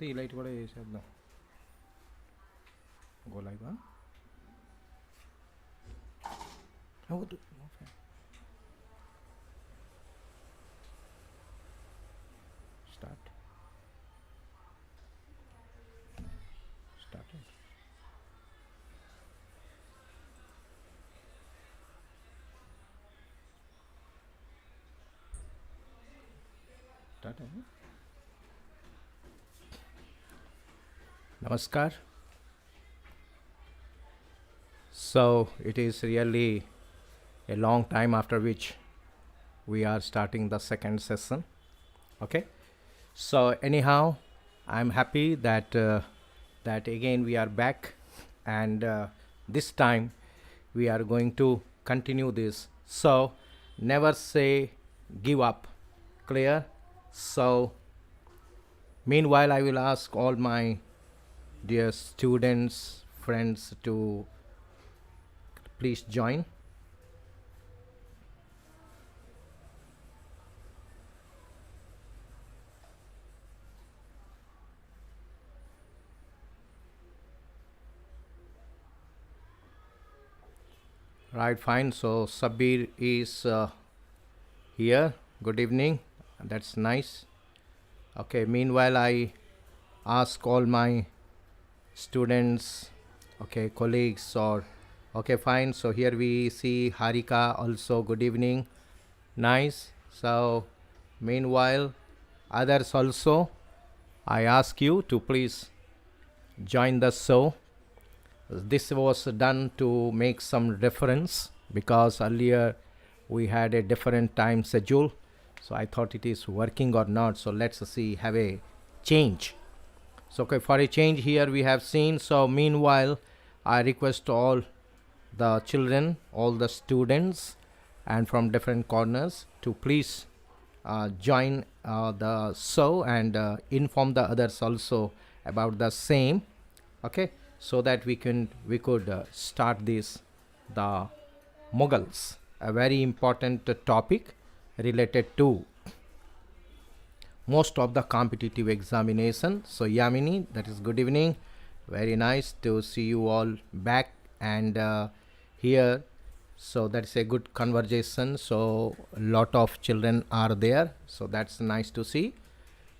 ఈ లైట్ కూడా వేసేద్దాం. గో లైవ్ అవద్దు. స్టార్ట్ స్టార్ట్ స్టార్ట్ అయింది. Namaskar. So it is really a long time after which we are starting the second session. Okay. So anyhow, I'm happy that again we are back, and this time we are going to continue this. So never say give up. Clear? So meanwhile, I will ask all my dear students, friends to please join. Right, fine. So Sabir is here. Good evening. That's nice. Okay, meanwhile I ask all my students, okay, colleagues, or okay, fine. So here we see Harika also. Good evening. Nice. So meanwhile others also, I ask you to please join the show. This was done to make some reference because earlier we had a different time schedule, so I thought it is working or not. So let's see, have a change. So okay, for a change here we have seen. So meanwhile I request all the children, all the students and from different corners to please join the show and inform the others also about the same. Okay, so that we could start this, the Mughals, a very important topic related to most of the competitive examination. So Yamini, that is good evening. Very nice to see you all back and here. So that's a good conversation. So a lot of children are there. So that's nice to see.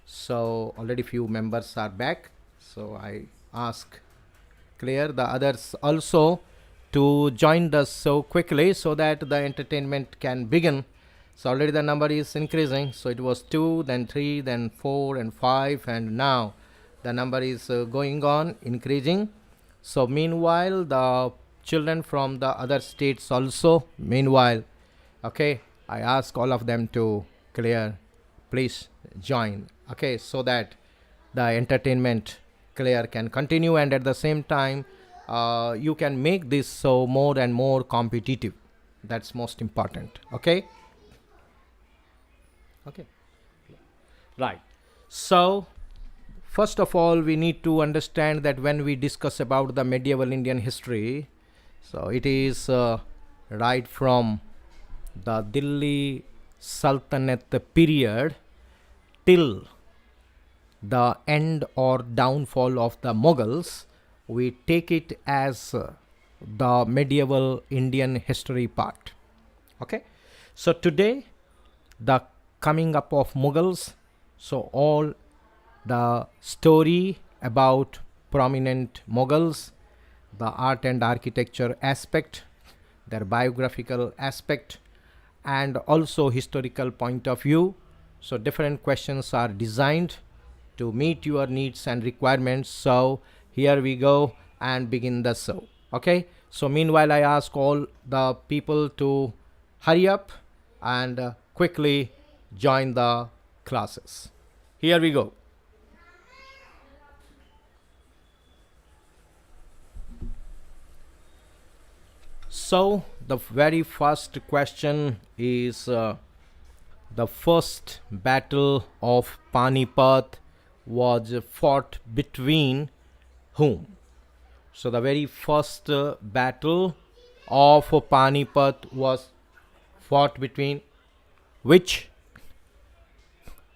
So already few members are back. So I ask clear the others also to join us so quickly so that the entertainment can begin. So already the number is increasing. So it was 2, then 3, then 4 and 5, and now the number is going on increasing. So meanwhile the children from the other states also, meanwhile, okay, I ask all of them to clear, please join, okay, so that the entertainment clear can continue, and at the same time you can make this so more and more competitive. That's most important. Okay. Okay, right. So first of all we need to understand that when we discuss about the medieval Indian history, so it is right from the Delhi Sultanate period till the end or downfall of the Mughals. We take it as the medieval Indian history part. Okay, so today the coming up of Mughals, so all the story about prominent Mughals, the art and architecture aspect, their biographical aspect, and also historical point of view. So different questions are designed to meet your needs and requirements. So here we go and begin the show. Okay, so meanwhile I ask all the people to hurry up and quickly join the classes. Here we go. So the very first question is the first battle of Panipat was fought between whom? So the very first battle of Panipat was fought between which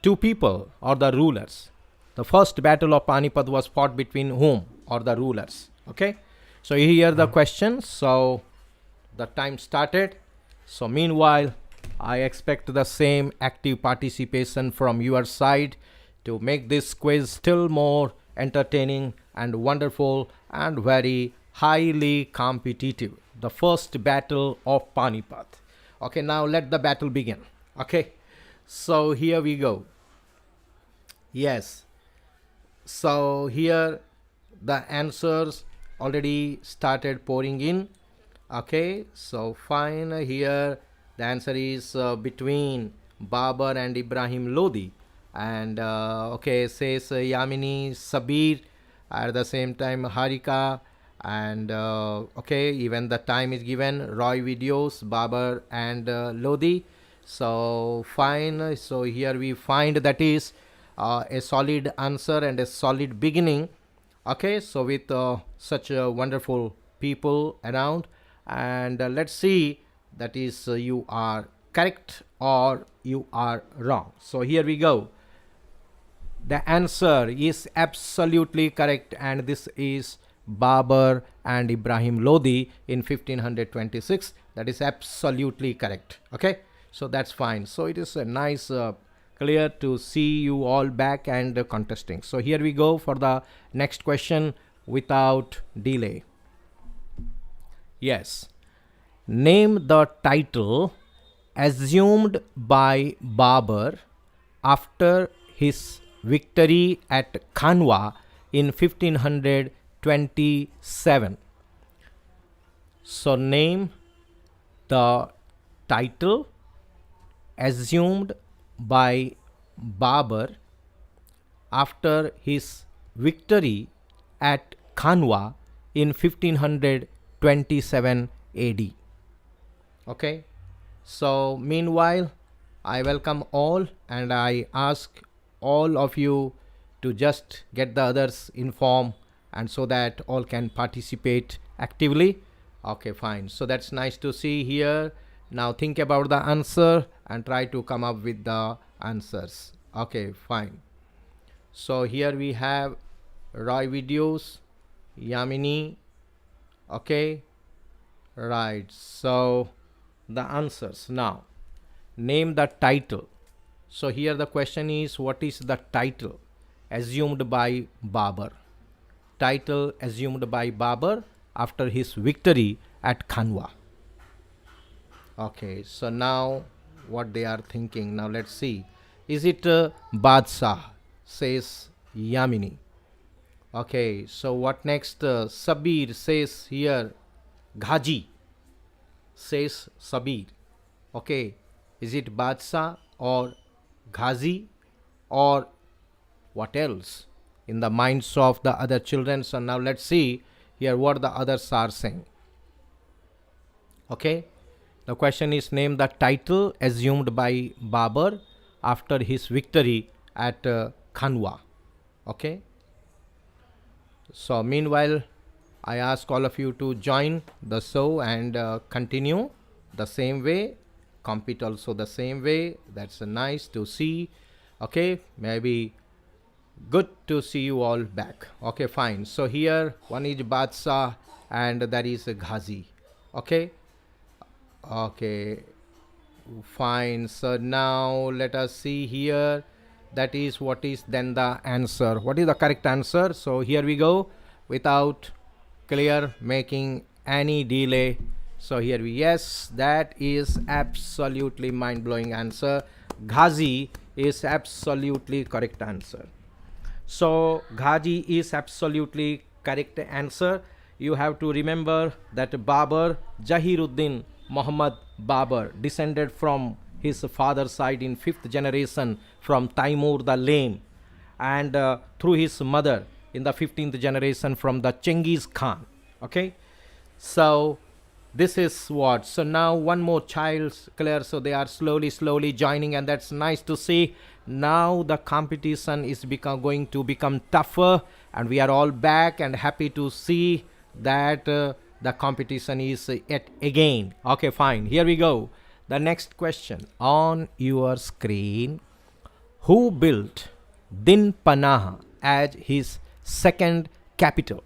two people or the rulers? The first battle of Panipat was fought between whom or the rulers? Okay. So here the question. So the time started. So meanwhile, I expect the same active participation from your side to make this quiz still more entertaining and wonderful and very highly competitive. The first battle of Panipat. Okay, now let the battle begin. Okay, so here we go. Yes, so here the answers already started pouring in. Okay, so fine. Here the answer is between Babur and Ibrahim Lodhi. And okay, says Yamini Sabir, at the same time Harika, and okay, even the time is given, Roy Videos, Babur and Lodhi. So fine. So here we find that is a solid answer and a solid beginning. Okay, so with such wonderful people around, and let's see that is you are correct or you are wrong. So here we go. The answer is absolutely correct, and this is Babur and Ibrahim Lodhi in 1526. That is absolutely correct. Okay, so that's fine. So it is a nice clear to see you all back and contesting. So here we go for the next question without delay. Yes, name the title assumed by Babur after his victory at Khanwa in 1527. So name the title assumed by Babur after his victory at Khanwa in 1527 AD. Okay, so meanwhile I welcome all and I ask all of you to just get the others informed, and so that all can participate actively. Okay, fine. So that's nice to see here. Now think about the answer and try to come up with the answers. Okay, fine. So here we have Roy Videos, Yamini. Okay, right. So the answers now. Name the title. So here the question is, what is the title assumed by Babur? Title assumed by Babur after his victory at Khanwa. Okay, so now what they are thinking. Now let's see. Is it Badshah? Says Yamini. Okay, so what next? Sabir says here GHAZI. Says Sabir. Okay, is it Badshah or GHAZI or what else in the minds of the other children? So now let's see here what the others are saying. Okay, the question is, name the title assumed by Babur after his victory at Khanwa. Okay, so meanwhile I ask all of you to join the show and continue the same way, compete also the same way. That's nice to see. Okay, maybe good to see you all back. Okay, fine. So here one is Badshah and that is GHAZI. Okay, okay, fine. So now let us see here. That is what is then the answer. What is the correct answer? So here we go without clear making any delay. So here we, yes, that is absolutely mind-blowing answer. GHAZI is absolutely correct answer. So GHAZI is absolutely correct answer. You have to remember that Babur, Jahiruddin Muhammad Babur, descended from his father's side in 5th generation from Taimur the Lame, and through his mother in the 15th generation from the Chengiz Khan. Okay, so this is what. So now one more child's clear. So they are slowly joining, and that's nice to see. Now the competition is going to become tougher, and we are all back and happy to see that the competition is yet again. Okay, fine. Here we go. The next question on your screen. Who built Din Panah as his second capital?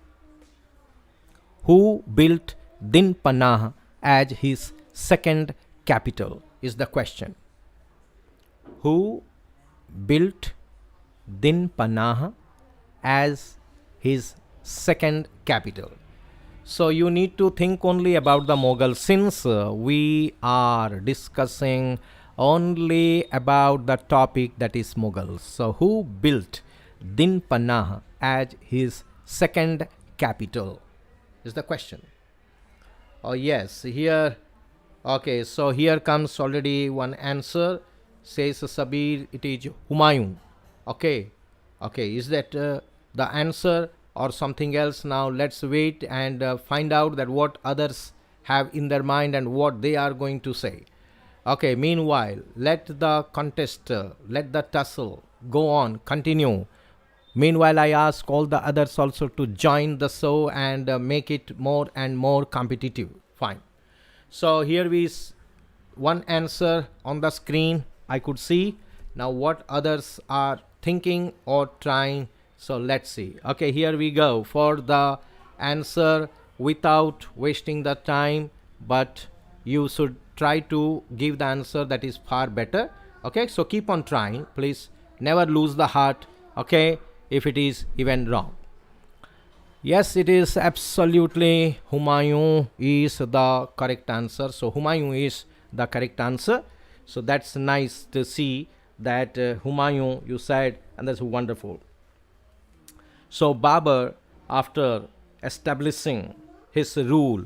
Who built Din Panah as his second capital is the question. Who built Din Panah as his second capital? So you need to think only about the Mughals, since we are discussing only about the topic that is Mughals. So who built Din Panah as his second capital is the question. Oh yes, here, okay, so here comes already one answer. Says Sabir, it is Humayun. Okay, is that the answer or something else? Now let's wait and find out that what others have in their mind and what they are going to say. Okay, meanwhile, let the contest, let the tussle go on, continue. Meanwhile, I ask all the others also to join the show and make it more and more competitive. Fine. So here is one answer on the screen I could see. Now what others are thinking or trying. So let's see. Okay, here we go for the answer without wasting the time, but you should try to give the answer that is far better. Okay, so keep on trying. Please never lose the heart. Okay, if it is even wrong. Yes, it is absolutely Humayun is the correct answer. So Humayun is the correct answer. So that's nice to see that Humayun you said, and that's wonderful. So Babur, after establishing his rule,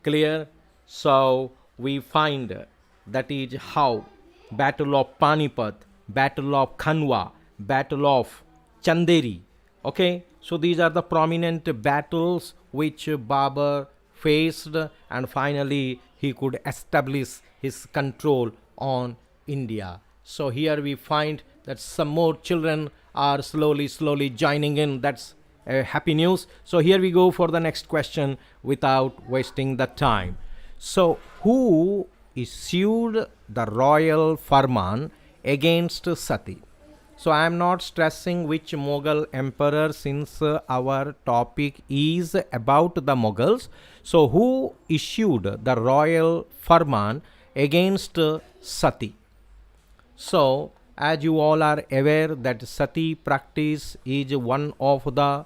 clear, so we find that is how Battle of Panipat, Battle of Khanwa, Battle of Chanderi. Okay, so these are the prominent battles which Babur faced, and finally he could establish his control on India. So here we find that some more children are slowly joining in. That's happy news. So here we go for the next question without wasting the time. So who issued the royal firman against Sati? So I am not stressing which Mughal emperor, since our topic is about the Mughals. So who issued the royal firman against Sati? So as you all are aware that Sati practice is one of the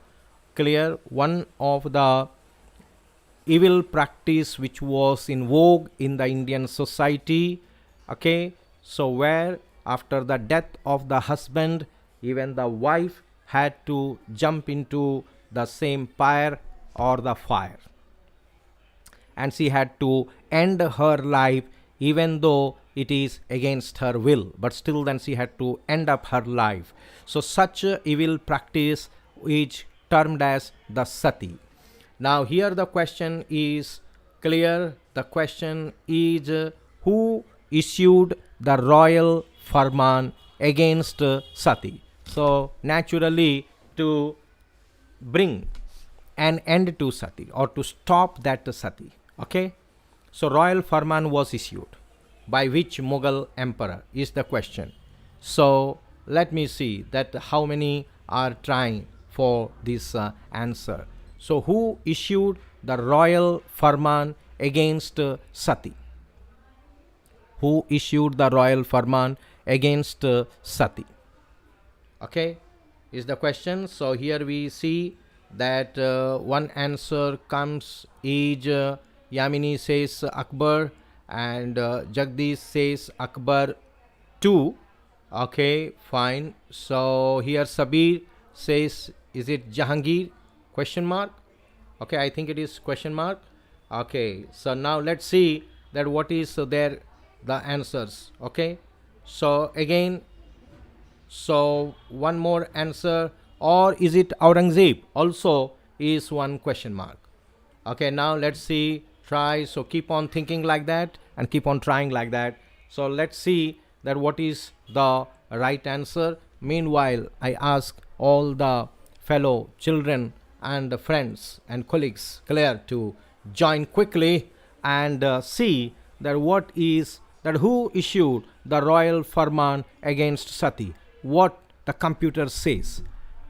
evil practice which was in vogue in the Indian society. Okay, so where after the death of the husband, even the wife had to jump into the same pyre or the fire, and she had to end her life even though it is against her will, but still then she had to end up her life. So such evil practice is termed as the Sati. Now here the question is clear. The question is who issued the royal firman against Sati? So naturally, to bring an end to Sati or to stop that Sati. Okay, so royal firman was issued by which Mughal emperor is the question. So let me see that how many are trying for this answer. So who issued the royal firman against Sati? Who issued the royal firman against Sati? Okay, is the question. So here we see that one answer comes is Yamini says Akbar, and Jagdish says Akbar 2. Okay, fine. So here Sabir says, is it Jahangir? Question mark. Okay, I think it is question mark. Okay, so now let's see that what is there the answers. Okay, so again, so one more answer, or is it Aurangzeb? Also is one question mark. Okay, now let's see, try. So keep on thinking like that and keep on trying like that. So let's see that what is the right answer. Meanwhile, I ask all the fellow children and friends and colleagues clear to join quickly and see that who issued the royal firman against Sati. What the computer says.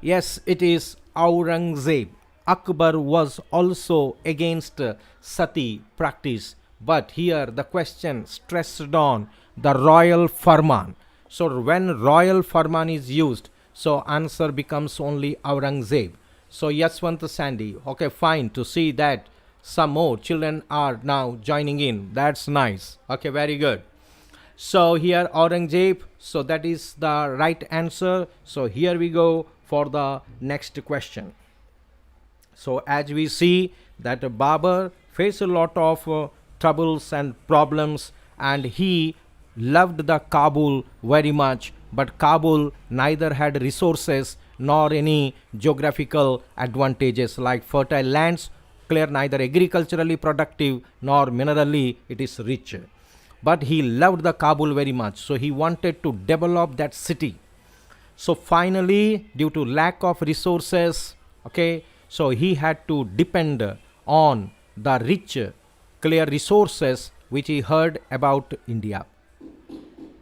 Yes, it is Aurangzeb. Akbar was also against Sati practice, but here the question stressed on the royal firman. So when royal firman is used, so answer becomes only Aurangzeb. So Yaswant Sandy, okay, fine, to see that some more children are now joining in. That's nice. Okay, very good. So here Aurangzeb, so that is the right answer. So here we go for the next question. So as we see that Babur faced a lot of troubles and problems, and he loved the Kabul very much, but Kabul neither had resources nor any geographical advantages like fertile lands, clear neither agriculturally productive nor minerally it is rich. But he loved the Kabul very much, so he wanted to develop that city. So finally, due to lack of resources, okay, so he had to depend on the rich, clear resources which he heard about India.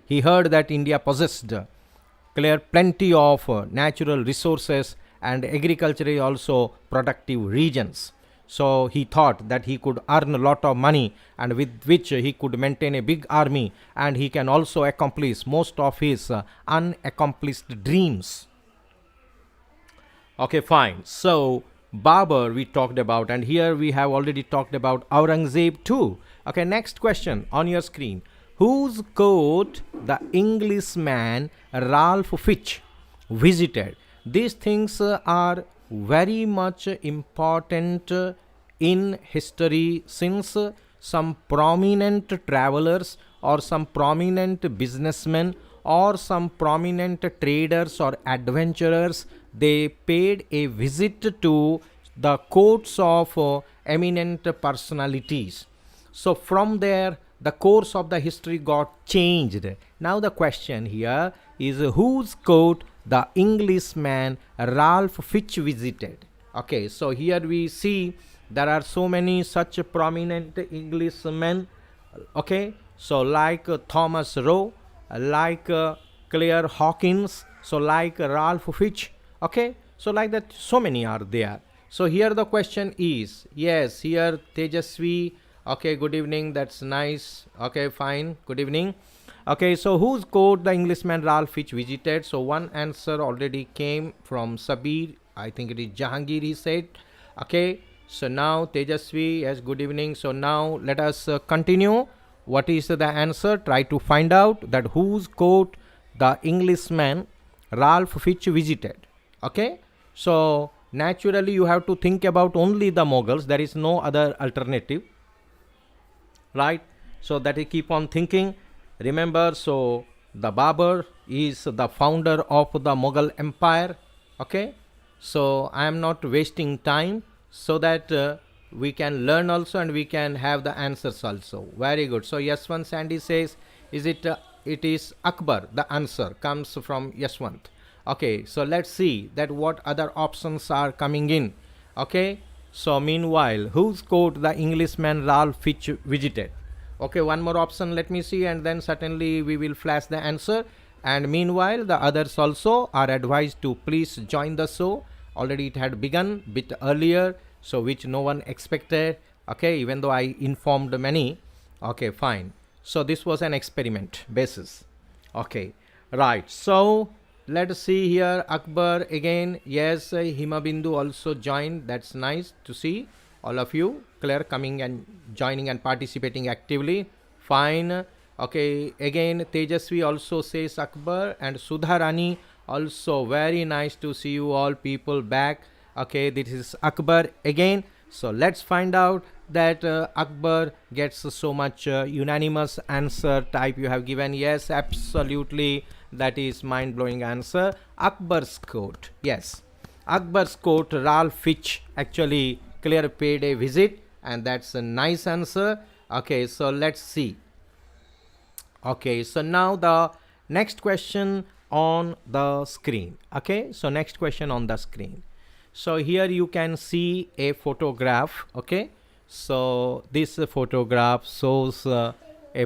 He heard that India possessed clear plenty of natural resources and agriculturally also productive regions. So he thought that he could earn a lot of money, and with which he could maintain a big army, and he can also accomplish most of his unaccomplished dreams. Okay, fine. So Babur we talked about, and here we have already talked about Aurangzeb too. Okay, next question on your screen. Whose court the Englishman Ralph Fitch visited? These things are very much important in history, since some prominent travelers or some prominent businessmen or some prominent traders or adventurers, they paid a visit to the courts of eminent personalities. So from there the course of the history got changed. Now the question here is, whose court the Englishman Ralph Fitch visited? Okay, so here we see there are so many such prominent Englishmen. Okay, so like Thomas Roe, like Claire Hawkins, so like Ralph Fitch. Okay, so like that, so many are there. So here the question is, yes, here Tejasvi. Okay, good evening, that's nice. Okay, fine, good evening. Okay, so whose court the Englishman Ralph Fitch visited? So one answer already came from Sabir. I think it is Jahangir, he said. Okay, so now Tejasvi, yes, good evening. So now let us continue. What is the answer? Try to find out that whose court the Englishman Ralph Fitch visited. Okay, so naturally you have to think about only the Mughals. There is no other alternative, right? So that you keep on thinking. Remember, so the Babur is the founder of the Mughal Empire. Okay, so I am not wasting time, so that we can learn also and we can have the answers also. Very good. So Yaswant Sandy says, is it it is Akbar? The answer comes from Yaswant. Okay, so let's see that what other options are coming in. Okay, so meanwhile, whose court the Englishman Ralph Fitch visited? Okay, one more option, let me see, and then certainly we will flash the answer. And meanwhile, the others also are advised to please join the show. Already it had begun bit earlier, so which no one expected. Okay, even though I informed many. Okay, fine. So this was an experiment basis. Okay, right. So let's see here. Akbar again. Yes, Himabindu also joined. That's nice to see all of you. Claire coming and joining and participating actively. Fine. Okay, again Tejasvi also says Akbar, and Sudharani also. Very nice to see you all people back. Okay, this is Akbar again. So let's find out that Akbar gets so much unanimous answer type you have given. Yes, absolutely, that is mind-blowing answer. Akbar's court. Yes, Akbar's court, Ralph Fitch actually clear paid a visit, and that's a nice answer. Okay, so let's see. Okay, so now the next question on the screen. Okay, so next question on the screen. So here you can see a photograph. Okay, so this photograph shows a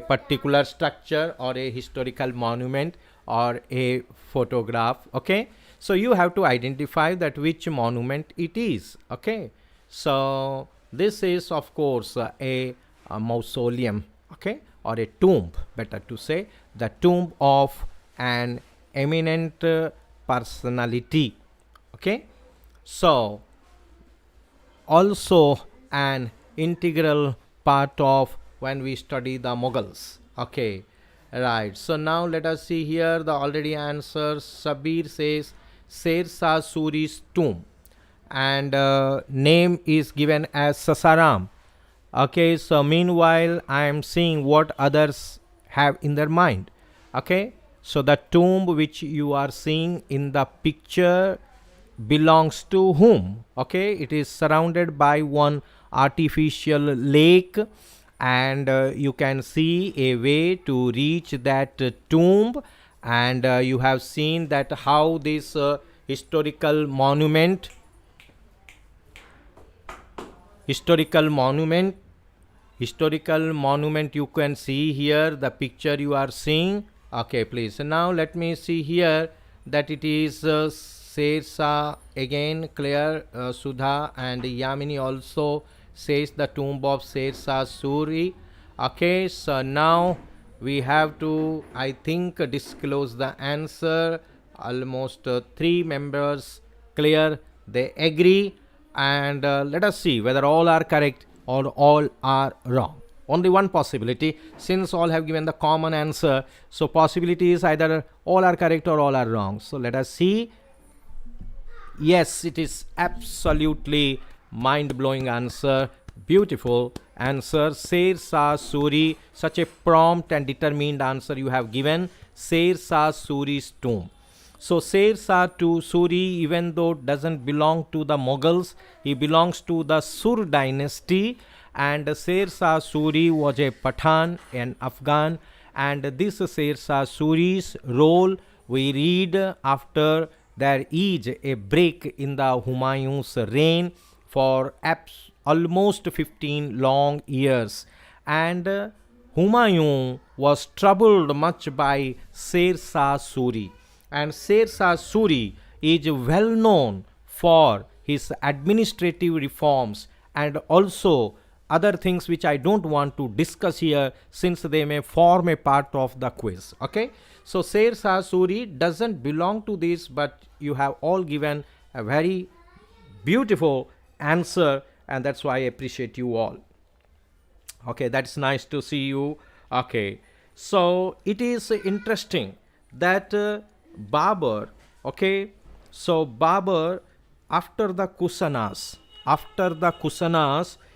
particular structure or a historical monument or a photograph. Okay, so you have to identify that which monument it is. Okay, so this is of course a mausoleum, okay, or a tomb, better to say, the tomb of an eminent personality. Okay, so also an integral part of when we study the Mughals. Okay, right. So now let us see here the already answers. Sabir says SHERSHAH Suri's tomb, and name is given as Sasaram. Okay, so meanwhile I am seeing what others have in their mind. Okay, so the tomb which you are seeing in the picture belongs to whom? Okay, it is surrounded by one artificial lake, and you can see a way to reach that tomb, and you have seen that how this historical monument you can see here, the picture you are seeing. Okay, please. So now let me see here that it is SHERSHAH again, clear. Sudha and Yamini also says the tomb of SHERSHAH Suri. Okay, so now we have to, I think, disclose the answer. Almost 3 members clear, they agree, and let us see whether all are correct or all are wrong. Only one possibility, since all have given the common answer, so possibility is either all are correct or all are wrong. So let us see. Yes, it is absolutely mind-blowing answer, beautiful answer. SHERSHAH Suri, such a prompt and determined answer you have given. SHERSHAH Suri's tomb. So SHERSHAH to Suri, even though doesn't belong to the Mughals, he belongs to the Sur dynasty, and SHERSHAH Suri was a Pathan, an Afghan, and this SHERSHAH Suri's role we read after there is a break in the Humayun's reign for almost 15 long years, and Humayun was troubled much by SHERSHAH Suri, and SHERSHAH Suri is well known for his administrative reforms and also other things which I don't want to discuss here, since they may form a part of the quiz. Okay, so SHERSHAH Suri doesn't belong to this, but you have all given a very beautiful answer, and that's why I appreciate you all. Okay, that's nice to see you. Okay, so it is interesting that Babur, okay, so Babur after the Kusanas,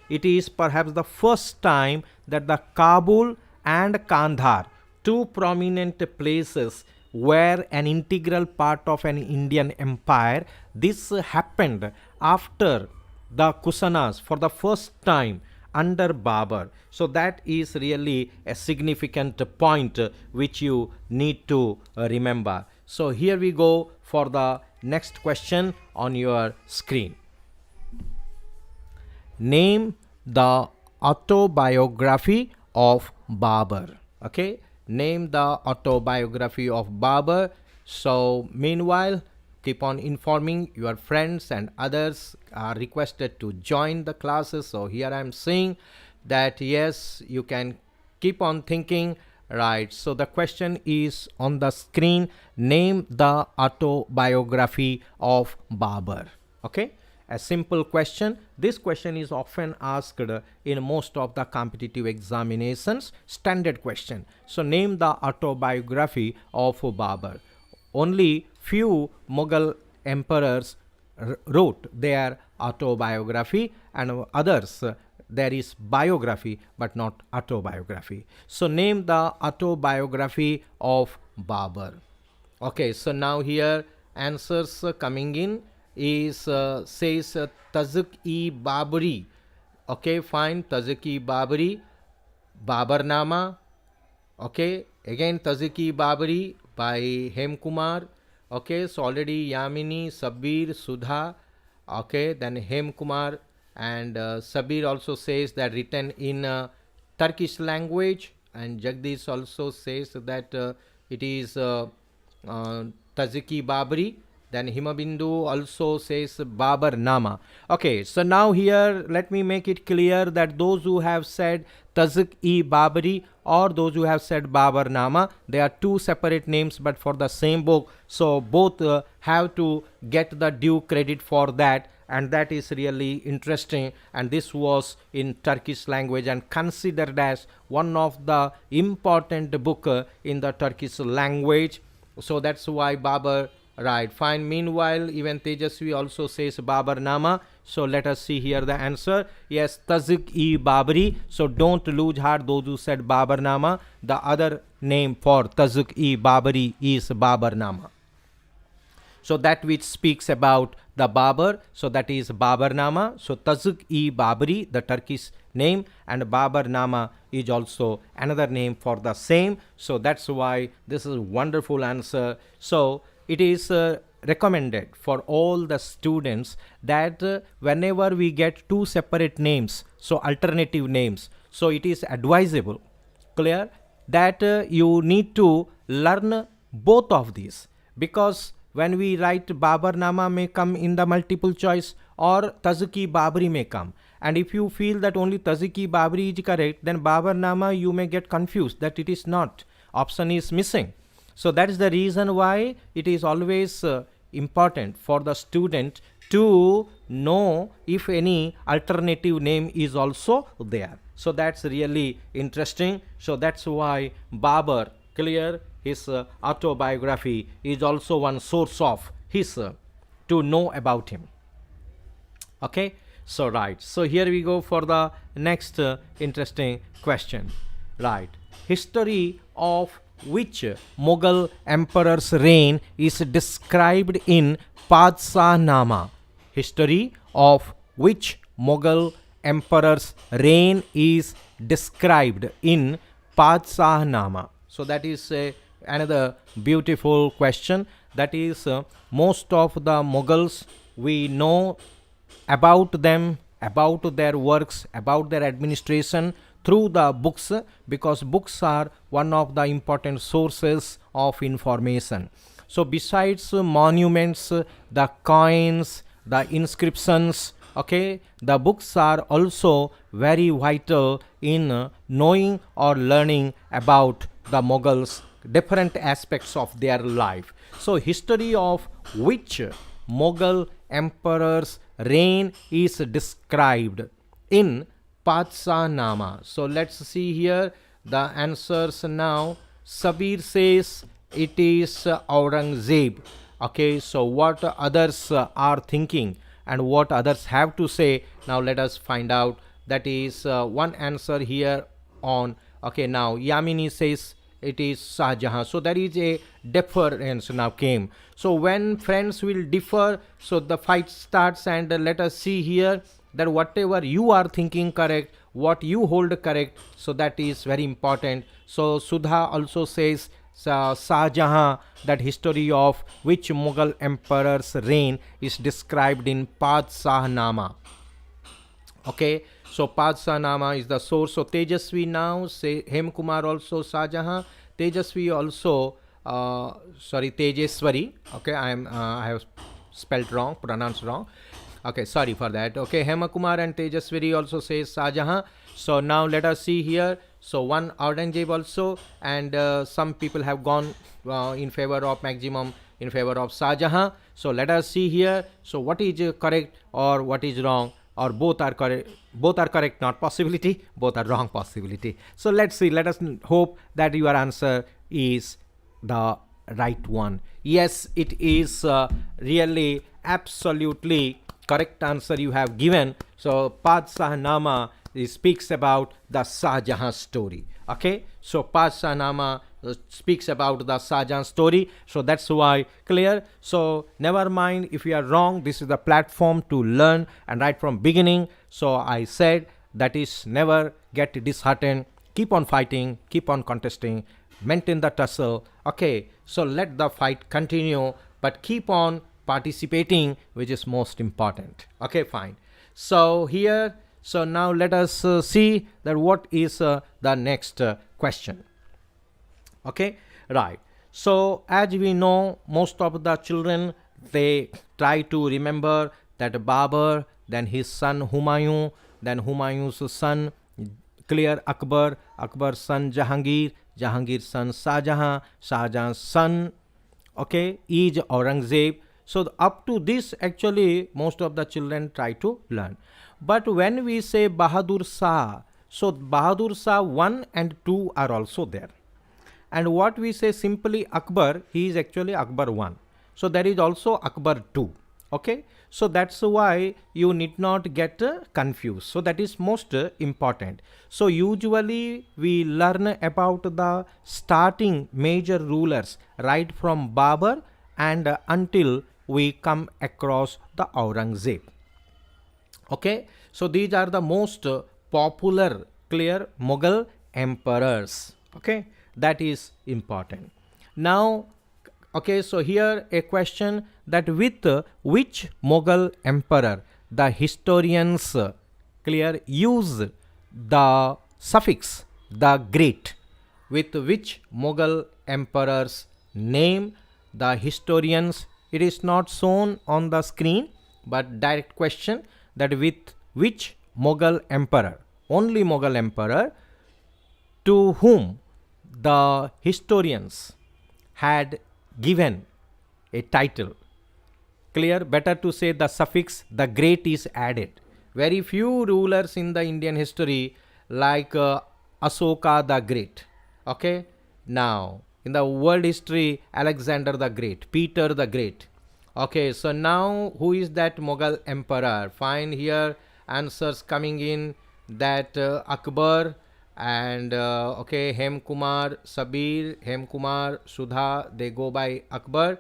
it is perhaps the first time that the Kabul and Kandhar, two prominent places, were an integral part of an Indian empire. This happened after the Kusanas for the first time under Babur. So that is really a significant point which you need to remember. So here we go for the next question on your screen. Name the autobiography of Babur. Okay, name the autobiography of Babur. So meanwhile, keep on informing your friends, and others are requested to join the classes. So here I am saying that yes, you can keep on thinking. Right, so the question is on the screen. Name the autobiography of Babur. Okay, a simple question. This question is often asked in most of the competitive examinations, standard question. So name the autobiography of Babur. Only few Mughal emperors wrote their autobiography, and others there is biography but not autobiography. So name the autobiography of Babur. Okay, so now here answers coming in is says TUZUK-I-BABURI. Okay, fine, TUZUK-I-BABURI, BABURNAMA. Okay, again TUZUK-I-BABURI by Hemkumar. Okay, so already Yamini, Sabir, Sudha. Okay, then Hemkumar and Sabir also says that written in Turkish language, and Jagdish also says that it is TUZUK-I-BABURI. Then Himabindu also says BABURNAMA. Okay, so now here let me make it clear that those who have said TUZUK-I-BABURI or those who have said BABURNAMA, they are two separate names but for the same book. So both have to get the due credit for that, and that is really interesting. And this was in Turkish language and considered as one of the important book in the Turkish language. So that's why Babur. Right, fine. Meanwhile, even Tejasvi also says BABURNAMA. So let us see here the answer. Yes, TUZUK-I-BABURI. So don't lose heart those who said BABURNAMA. The other name for TUZUK-I-BABURI is BABURNAMA. So that which speaks about the Babur, so that is BABURNAMA. So TUZUK-I-BABURI, the Turkish name, and BABURNAMA is also another name for the same. So that's why this is a wonderful answer. So it is recommended for all the students that whenever we get two separate names, so alternative names, so it is advisable, clear, that you need to learn both of these, because when we write BABURNAMA may come in the multiple choice or TUZUK-I-BABURI may come, and if you feel that only TUZUK-I-BABURI is correct, then BABURNAMA you may get confused that it is not, option is missing. So that is the reason why it is always important for the student to know if any alternative name is also there. So that's really interesting. So that's why Babur, clear, his autobiography is also one source of his to know about him. Okay, so right. So here we go for the next interesting question. Right, history of which Mughal emperor's reign is described in PADSHAHNAMAH? History of which Mughal emperor's reign is described in PADSHAHNAMAH? So that is another beautiful question. That is most of the Mughals, we know about them, about their works, about their administration through the books, because books are one of the important sources of information. So besides monuments, the coins, the inscriptions, okay, the books are also very vital in knowing or learning about the Mughals, different aspects of their life. So history of which Mughal emperor's reign is described in PADSHAHNAMAH? So let's see here the answers now. Sabir says it is Aurangzeb. Okay, so what others are thinking and what others have to say, now let us find out. That is one answer here on. Okay, now Yamini says it is SHAHJAHAN. So there is a difference now came. So when friends will differ, so the fight starts, and let us see here that whatever you are thinking correct, what you hold correct, so that is very important. So Sudha also says SHAHJAHAN, that history of which Mughal emperor's reign is described in PADSHAHNAMAH. Okay, so PADSHAHNAMAH is the source. So Tejasvi now say Hem Kumar also SHAHJAHAN. Tejasvi also Tejeswari. Okay, I have spelled wrong, pronounced wrong. Okay, sorry for that. Okay, Hema Kumar and Tejaswari also says SHAHJAHAN. So now let us see here. So one Aurangzeb also, and some people have gone in favor of maximum in favor of SHAHJAHAN. So let us see here. So what is correct or what is wrong, or both are correct? Both are correct, not possibility. Both are wrong, possibility. So let's see. Let us hope that your answer is the right one. Yes, it is really absolutely correct answer you have given. So PADSHAHNAMAH speaks about the SHAHJAHAN story. Okay, so PADSHAHNAMAH speaks about the SHAHJAHAN story. So that's why clear. So never mind if you are wrong, this is the platform to learn, and right from beginning, so I said that is never get disheartened, keep on fighting, keep on contesting, maintain the tussle. Okay, so let the fight continue, but keep on participating, which is most important. Okay, fine. So here, so now let us see that what is the next question. Okay, right. So as we know, most of the children, they try to remember that Babur, then his son Humayun, then Humayun's son clear Akbar, Akbar's son Jahangir, Jahangir's son Shahjahan, Shahjahan's son okay is Aurangzeb. So up to this actually most of the children try to learn. But when we say Bahadur Shah, so Bahadur Shah 1 and 2 are also there. And what we say simply Akbar, he is actually Akbar 1. So there is also Akbar 2. Okay. So that's why you need not get confused. So that is most important. So usually we learn about the starting major rulers right from Babur and until we come across the Aurangzeb. Okay. So these are the most popular clear Mughal emperors. Okay. That is important. Now, okay, so here a question that with which Mughal emperor the historians clear use the suffix the great. With which Mughal emperor's name the historians, it is not shown on the screen, but direct question that with which Mughal emperor, only Mughal emperor, to whom the historians had given a title. Clear? Better to say the suffix the great is added. Very few rulers in the Indian history like Asoka the Great. Okay. Now in the world history, Alexander the Great, Peter the Great. Okay. So now who is that Mughal emperor? Fine, here answers coming in that Akbar and okay, Hem Kumar, Sabir, Hem Kumar, Sudha, they go by Akbar,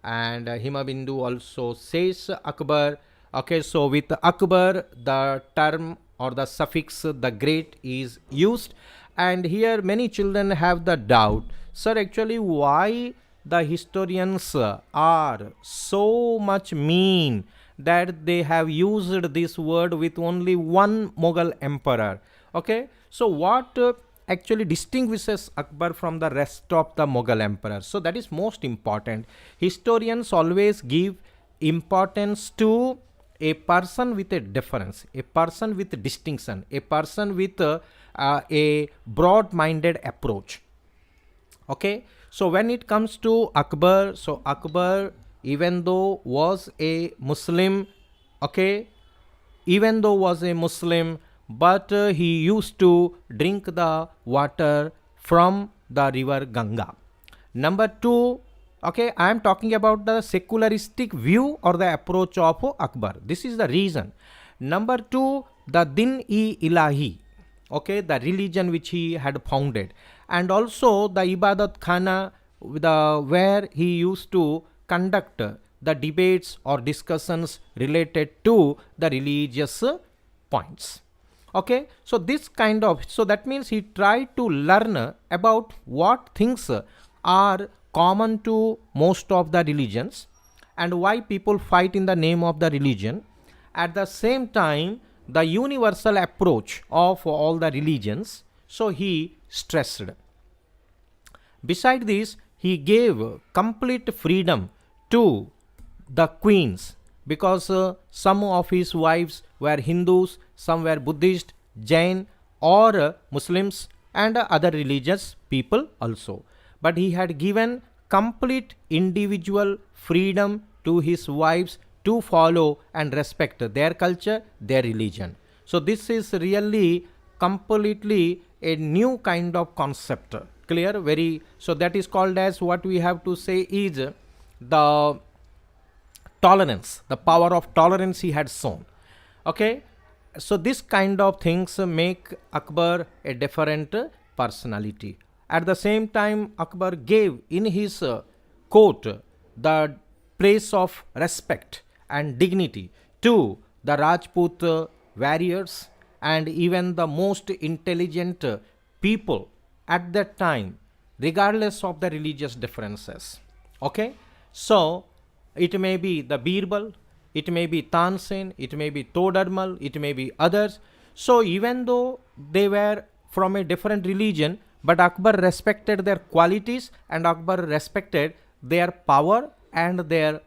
and Himabindu also says Akbar. Okay, so with Akbar the term or the suffix the great is used, and here many children have the doubt, sir, actually why the historians are so much mean that they have used this word with only one Mughal emperor. Okay, so what actually distinguishes Akbar from the rest of the Mughal emperors? So that is most important. Historians always give importance to a person with a difference, a person with distinction, a person with a broad-minded approach. Okay, so when it comes to Akbar, so Akbar, even though was a Muslim, okay, even though was a Muslim, but he used to drink the water from the river Ganga. Number 2, okay, I am talking about the secularistic view or the approach of Akbar. This is the reason. Number 2, the Din-e-Ilahi, okay, the religion which he had founded, and also the Ibadat Khana, where he used to conduct the debates or discussions related to the religious points. Okay, so this kind of, so that means he tried to learn about what things are common to most of the religions and why people fight in the name of the religion. At the same time, the universal approach of all the religions, so he stressed. Beside this, he gave complete freedom to the queens, because some of his wives were Hindus, some were Buddhist, Jain or Muslims and other religious people also. But he had given complete individual freedom to his wives to follow and respect their culture, their religion. So this is really completely a new kind of concept. Clear? Very. So that is called as, what we have to say is the tolerance, the power of tolerance he had shown. Okay, so this kind of things make Akbar a different personality. At the same time, Akbar gave in his court the place of respect and dignity to the Rajput warriors and even the most intelligent people at that time, regardless of the religious differences. Okay, so it may be the Birbal, it may be Tansen, it may be Todarmal, it may be others. So even though they were from a different religion, but Akbar respected their qualities and Akbar respected their power and their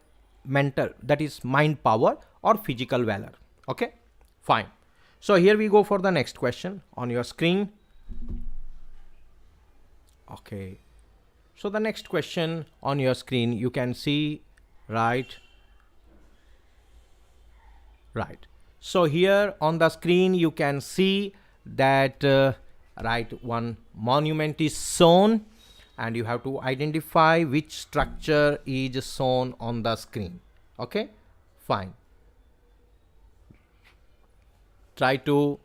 mental, that is mind power or physical valor. Okay, fine. So here we go for the next question on your screen. Okay, so the next question on your screen you can see, right? So here on the screen you can see that right, one monument is shown and you have to identify which structure is shown on the screen. Okay, fine. Try to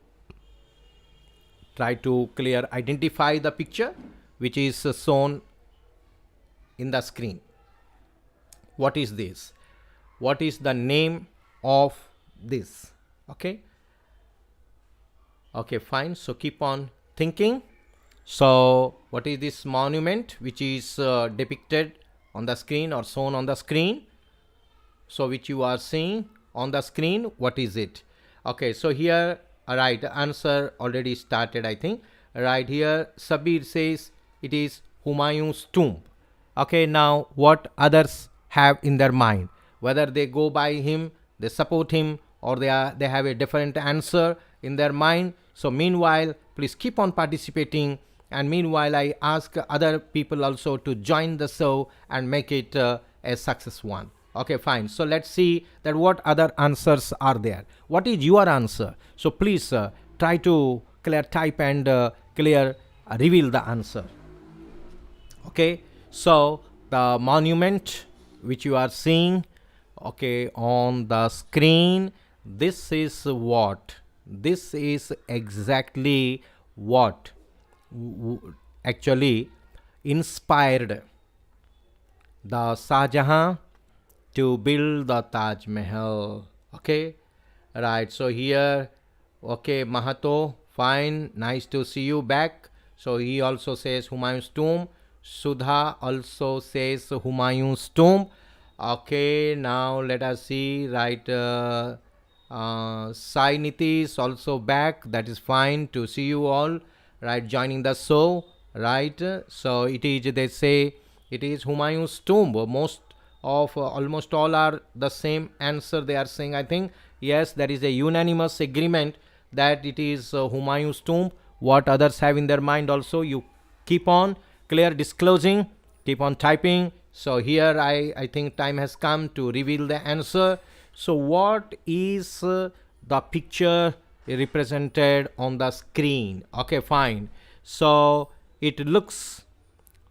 identify the picture which is shown in the screen. What is this? What is the name of this? Okay, fine. So keep on thinking. So what is this monument which is depicted on the screen or shown on the screen? So which you are seeing on the screen, what is it? Okay, so here, right, answer already started, I think. Right here, Sabir says it is Humayun's tomb. Okay, now what others have in their mind, whether they go by him, they support him, or they have a different answer in their mind. So meanwhile, please keep on participating, and meanwhile I ask other people also to join the show and make it a success one. Okay, fine. So let's see that what other answers are there. What is your answer? So please try to type and reveal the answer. Okay, so the monument which you are seeing, okay, on the screen, this is what? This is exactly what actually inspired the Shahjahan to build the Taj Mahal. Okay, right. So here, okay, Mahato, fine, nice to see you back. So he also says Humayun's tomb. Sudha also says Humayun's tomb. Okay, now let us see, right, Sai Nitish also back, that is fine to see you all, right, joining the show, right. So it is, they say it is Humayun's tomb. Almost all are the same answer they are saying, I think. Yes, there is a unanimous agreement that it is Humayun's tomb. What others have in their mind also, you keep on disclosing, keep on typing. So here I think time has come to reveal the answer. So what is the picture represented on the screen? Okay, fine. So it looks,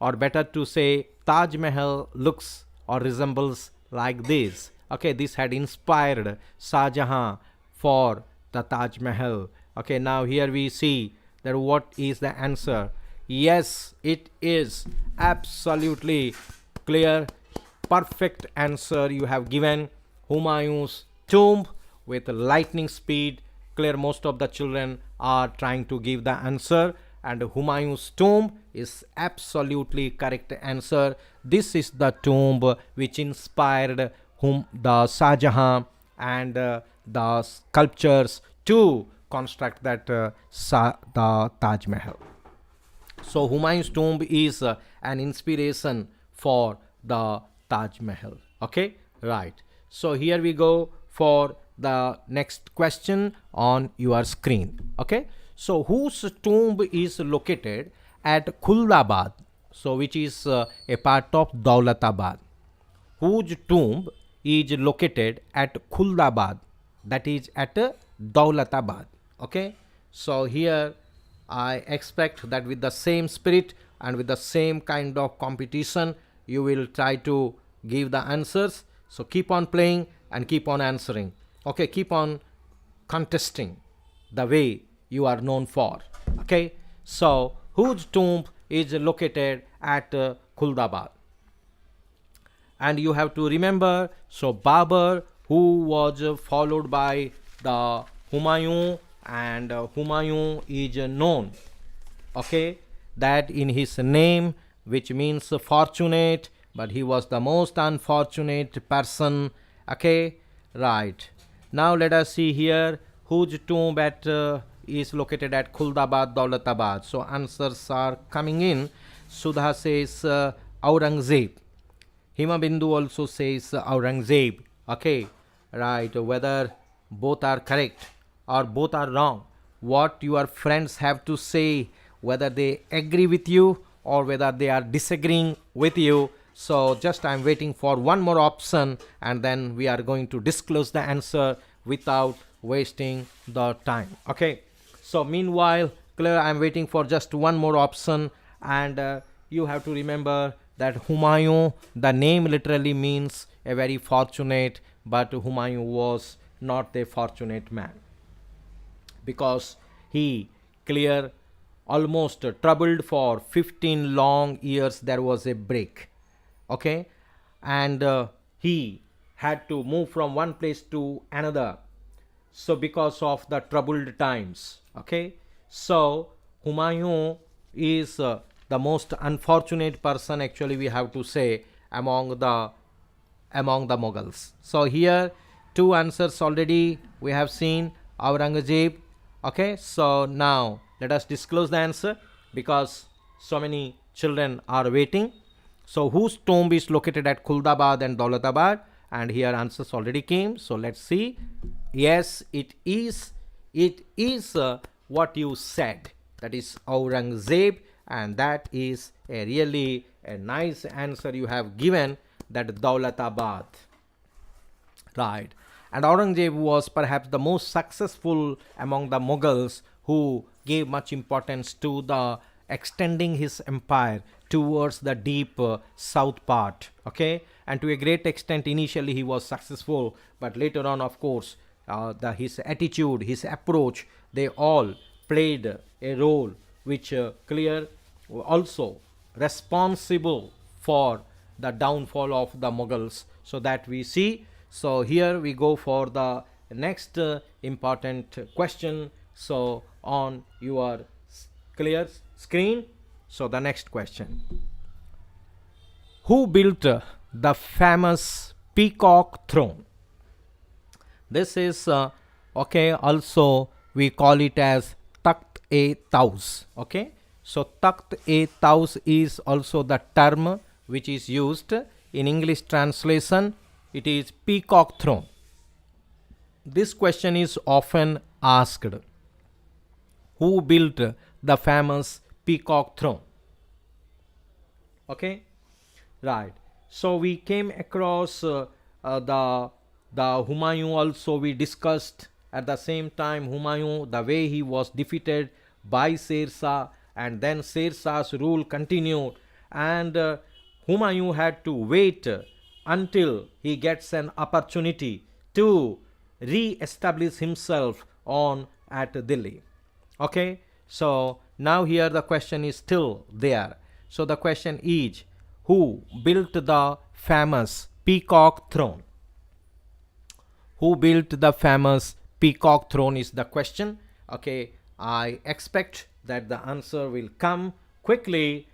or better to say, Taj Mahal looks or resembles like this. Okay, this had inspired Shahjahan for the Taj Mahal. Okay, now here we see that what is the answer. Yes, it is absolutely clear, perfect answer you have given. Humayun's tomb with lightning speed. Clear, most of the children are trying to give the answer, and Humayun's tomb is absolutely correct answer. This is the tomb which inspired the Shahjahan and the sculptures to construct that the Taj Mahal. So Humayun's tomb is an inspiration for the Taj Mahal. Okay, right. So here we go for the next question on your screen. Okay, so whose tomb is located at Khuldabad, so which is a part of Daulatabad? Whose tomb is located at Khuldabad, that is at Daulatabad? Okay, so here I expect that with the same spirit and with the same kind of competition you will try to give the answers. So keep on playing and keep on answering. Okay, keep on contesting the way you are known for. Okay, so whose tomb is located at Khuldabad? And you have to remember, so Babur, who was followed by the Humayun, and Humayun is known, okay, that in his name, which means fortunate, but he was the most unfortunate person. Okay, right. Now let us see here whose tomb at is located at Khuldabad, Daulatabad. So answers are coming in. Sudha says Aurangzeb. Himabindu also says Aurangzeb. Okay, right. Whether both are correct or both are wrong, what your friends have to say, whether they agree with you or whether they are disagreeing with you. So just I'm waiting for one more option, and then we are going to disclose the answer without wasting the time. Okay, so meanwhile, clear, I'm waiting for just one more option, and you have to remember that Humayun, the name literally means a very fortunate, but Humayun was not a fortunate man, because he clear almost troubled for 15 long years. There was a break. Okay, and he had to move from one place to another, so because of the troubled times. Okay, so Humayun is the most unfortunate person, actually we have to say, among the Mughals. So here two answers already we have seen, Aurangzeb. Okay, so now let us disclose the answer, because so many children are waiting. So whose tomb is located at Khuldabad and Daulatabad? And here answers already came. So let's see. Yes, it is what you said. That is Aurangzeb, and that is a really a nice answer you have given, that Daulatabad. Right. And Aurangzeb was perhaps the most successful among the Mughals, who gave much importance to the extending his empire towards the deep south part. Okay, and to a great extent initially he was successful, but later on, of course, his attitude, his approach, they all played a role which clear also responsible for the downfall of the Mughals. So that we see. So here we go for the next important question. So on your clear screen, so the next question: who built the famous Peacock Throne? This is okay, also we call it as Takht-e-Tauz. Okay, so Takht-e-Tauz is also the term which is used in English translation. It is Peacock Throne. This question is often asked: who built the famous Peacock Throne? Okay, right. So we came across the Humayun also we discussed. At the same time, Humayun, the way he was defeated by SHERSHAH, and then SHERSHAH's rule continued, and Humayun had to wait until he gets an opportunity to re-establish himself on at Delhi. Okay, so now here the question is still there. So the question is, who built the famous Peacock Throne? Who built the famous Peacock Throne is the question. Okay, I expect that the answer will come quickly,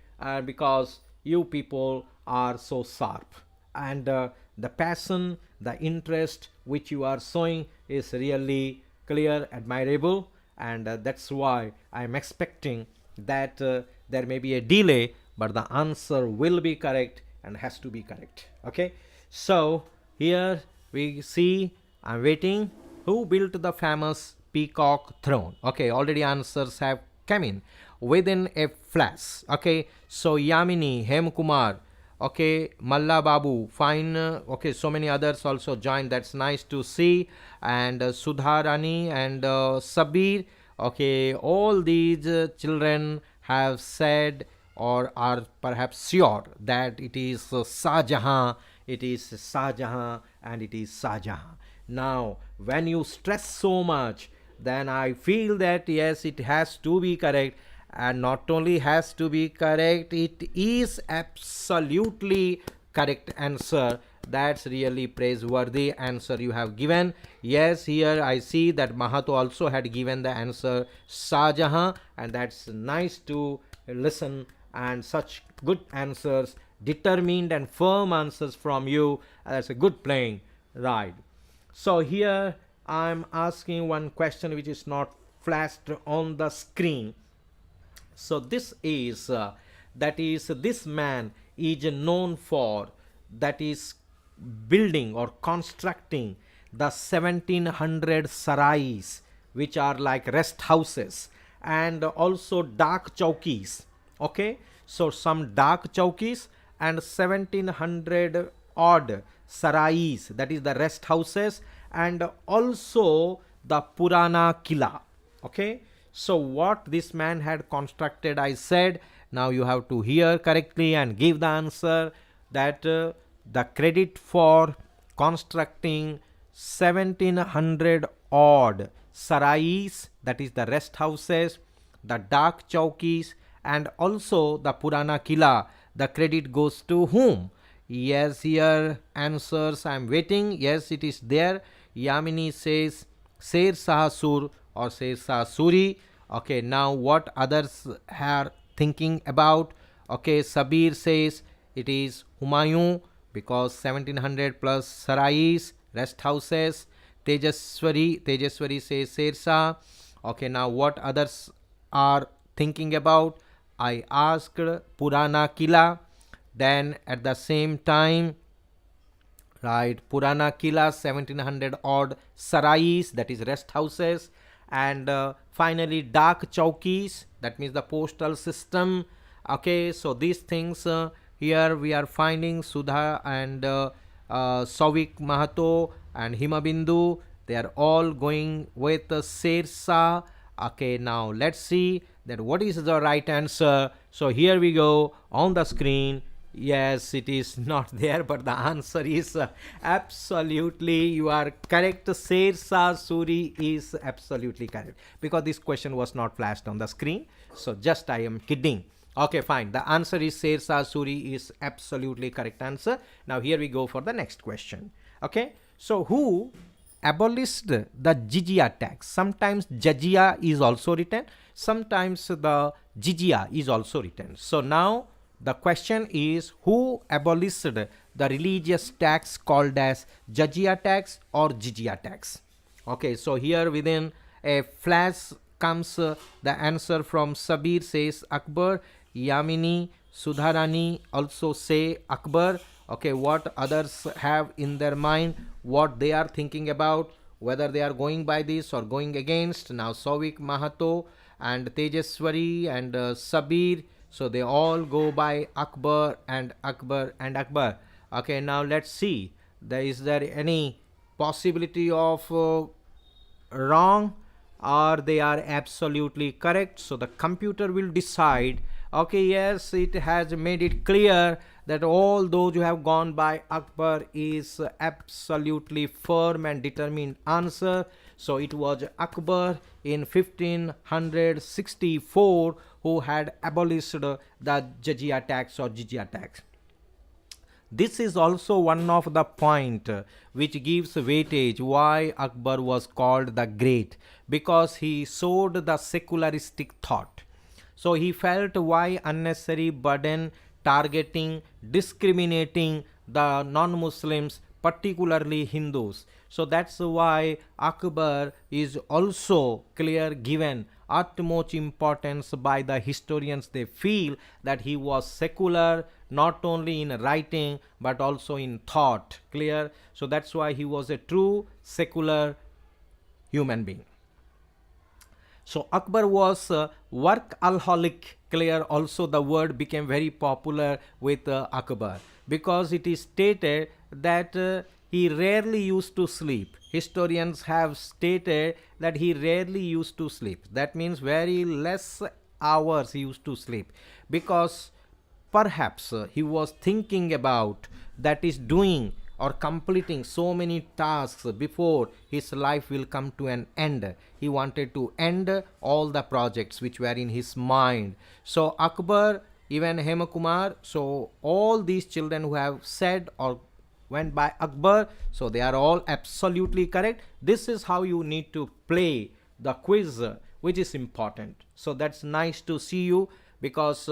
because you people are so sharp, and the passion, the interest which you are showing is really clear, admirable, and that's why I am expecting that there may be a delay, but the answer will be correct and has to be correct. Okay, so here we see, I'm waiting, who built the famous Peacock Throne? Okay, already answers have come in within a flash. Okay, so Yamini, Hemkumar, okay, Malla Babu, fine. Okay, so many others also joined, that's nice to see. And Sudharani and Sabir, okay, all these children have said or are perhaps sure that it is SHAHJAHAN, it is SHAHJAHAN, and it is SHAHJAHAN. Now when you stress so much, then I feel that yes, it has to be correct, and not only has to be correct, it is absolutely correct answer. That's really praiseworthy answer you have given. Yes, here I see that Mahato also had given the answer SHAHJAHAN, and that's nice to listen, and such good answers, determined and firm answers from you. That's a good playing, right? So here I'm asking one question which is not flashed on the screen. So this is that is this man is known for that is building or constructing the 1700 sarais, which are like rest houses, and also dark chowkis. Okay, so some dark chowkis and 1700 odd sarais, that is the rest houses, and also the Purana Killa. Okay, so what this man had constructed, I said, now you have to hear correctly and give the answer, that the credit for constructing 1700 odd sarais, that is the rest houses, the dark chowkis, and also the Purana Killa, the credit goes to whom? Yes, here answers I am waiting. Yes, it is there. Yamini says SHERSHAH Sur or SHERSHAH Suri. Okay, now what others are thinking about? Okay, Sabir says it is Humayun, because 1700 plus sarais, rest houses. Tejaswari says SHERSHAH. Okay, now what others are thinking about? I asked Purana Killa. Then at the same time, right, Purana Killa, 1700 odd sarais, that is rest houses, and finally dark chowkis, that means the postal system. Okay, so these things here we are finding Sudha and Sauvik Mahato and Himabindu, they are all going with SHERSHAH. Okay, now let's see that what is the right answer. So here we go on the screen. Yes, it is not there, but the answer is absolutely, you are correct. SHERSHAH Suri is absolutely correct, because this question was not flashed on the screen. So just I am kidding. Okay, fine. The answer is SHERSHAH Suri is absolutely correct answer. Now here we go for the next question. Okay, so who abolished the jizya tax? Sometimes jizya is also written, sometimes the jizya is also written. So now the question is, who abolished the religious tax called as jizya tax or jizya tax? Okay, so here within a flash comes the answer from Sabir says Akbar, Yamini, Sudharani also say Akbar. Okay, what others have in their mind, what they are thinking about, whether they are going by this or going against. Now Sauvik Mahato and Tejaswari and Sabir, so they all go by Akbar and Akbar and Akbar. Okay, now let's see, is there any possibility of wrong, or they are absolutely correct? So the computer will decide. Okay, yes, it has made it clear that all those who have gone by Akbar is absolutely firm and determined answer. So it was Akbar in 1564 who had abolished the jizya tax or jizya tax. This is also one of the point which gives weightage why Akbar was called the Great, because he sowed the secularistic thought. So he felt why unnecessary burden targeting, discriminating the non-Muslims, particularly Hindus. So that's why Akbar is also clear given utmost importance by the historians. They feel that he was secular not only in writing but also in thought. Clear? So that's why he was a true secular human being. So Akbar was workaholic. Clear? Also the word became very popular with Akbar, because it is stated that he rarely used to sleep. Historians have stated that he rarely used to sleep. That means very less hours he used to sleep, because perhaps he was thinking about, that is doing or completing so many tasks before his life will come to an end. He wanted to end all the projects which were in his mind. So Akbar, even Hemakumar, so all these children who have said or went by Akbar, so they are all absolutely correct. This is how you need to play the quiz, which is important. So that's nice to see you, because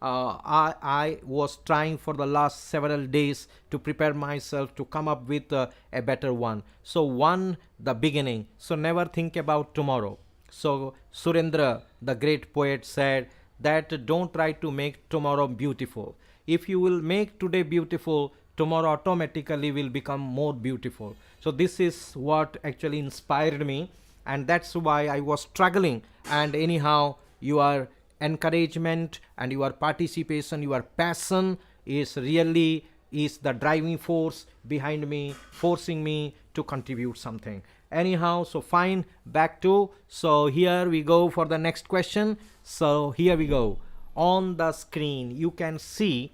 I was trying for the last several days to prepare myself to come up with a better one. So one, the beginning. So never think about tomorrow. So Surendra, the great poet, said that don't try to make tomorrow beautiful. If you will make today beautiful, tomorrow automatically will become more beautiful. So this is what actually inspired me, and that's why I was struggling. And anyhow, your encouragement and your participation, your passion is really is the driving force behind me, forcing me to contribute something. Anyhow, so fine, back to, so here we go for the next question. So here we go. On the screen you can see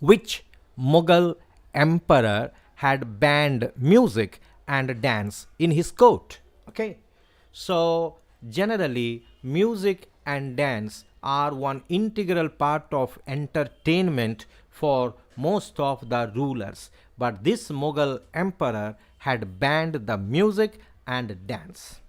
which Mughal emperor had banned music and dance in his court. Okay, so generally music and dance are one integral part of entertainment for most of the rulers, but this Mughal emperor had banned the music and dance.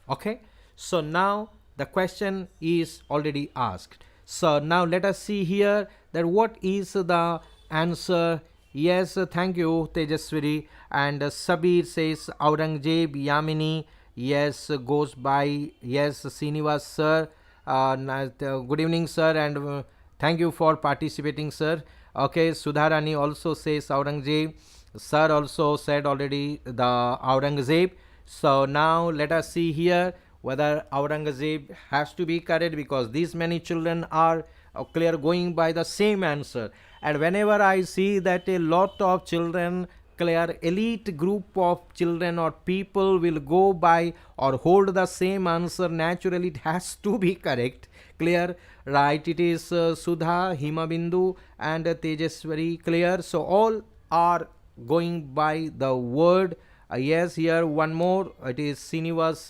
Okay, so now the question is already asked. So now let us see here that what is the answer. Yes, thank you Tejaswari. And Sabir says Aurangzeb. Yamini, yes, goes by, yes, Srinivas sir. Good evening sir, and thank you for participating sir. Okay, Sudharani also says Aurangzeb. Sir also said already the Aurangzeb. So now let us see here whether Aurangzeb has to be correct, because these many children are clear going by the same answer. And whenever I see that a lot of children, clear elite group of children or people will go by or hold the same answer, naturally it has to be correct. Clear, right? It is Sudha, Himabindu and Tejaswari. Clear. So all are going by the word. Yes, here one more. It is Srinivas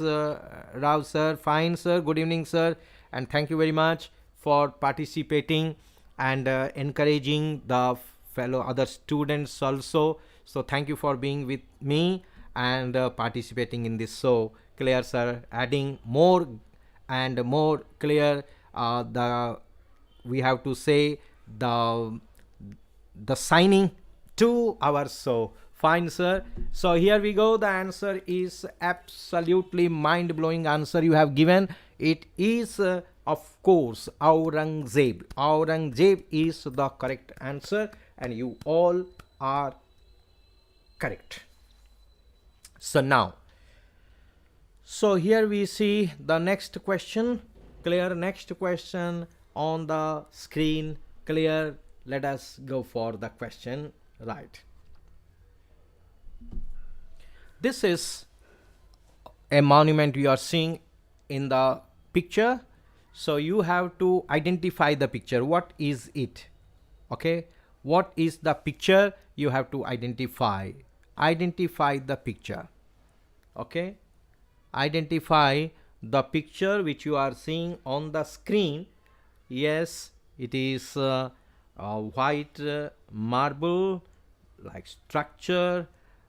Rao sir. Fine sir. Good evening sir, and thank you very much for participating and encouraging the fellow other students also. So thank you for being with me and participating in this. So clear sir, adding more and more clear, the we have to say the signing to our so. Fine sir. So here we go. The answer is absolutely mind-blowing answer you have given. It is of course Aurangzeb. Aurangzeb is the correct answer, and you all are correct. So now, so here we see the next question. Clear, next question on the screen. Clear, let us go for the question. Right, this is a monument you are seeing in the picture. So you have to identify the picture. What is it? Okay, what is the picture? You have to identify the picture. Okay, identify the picture which you are seeing on the screen. Yes, it is a white marble like structure,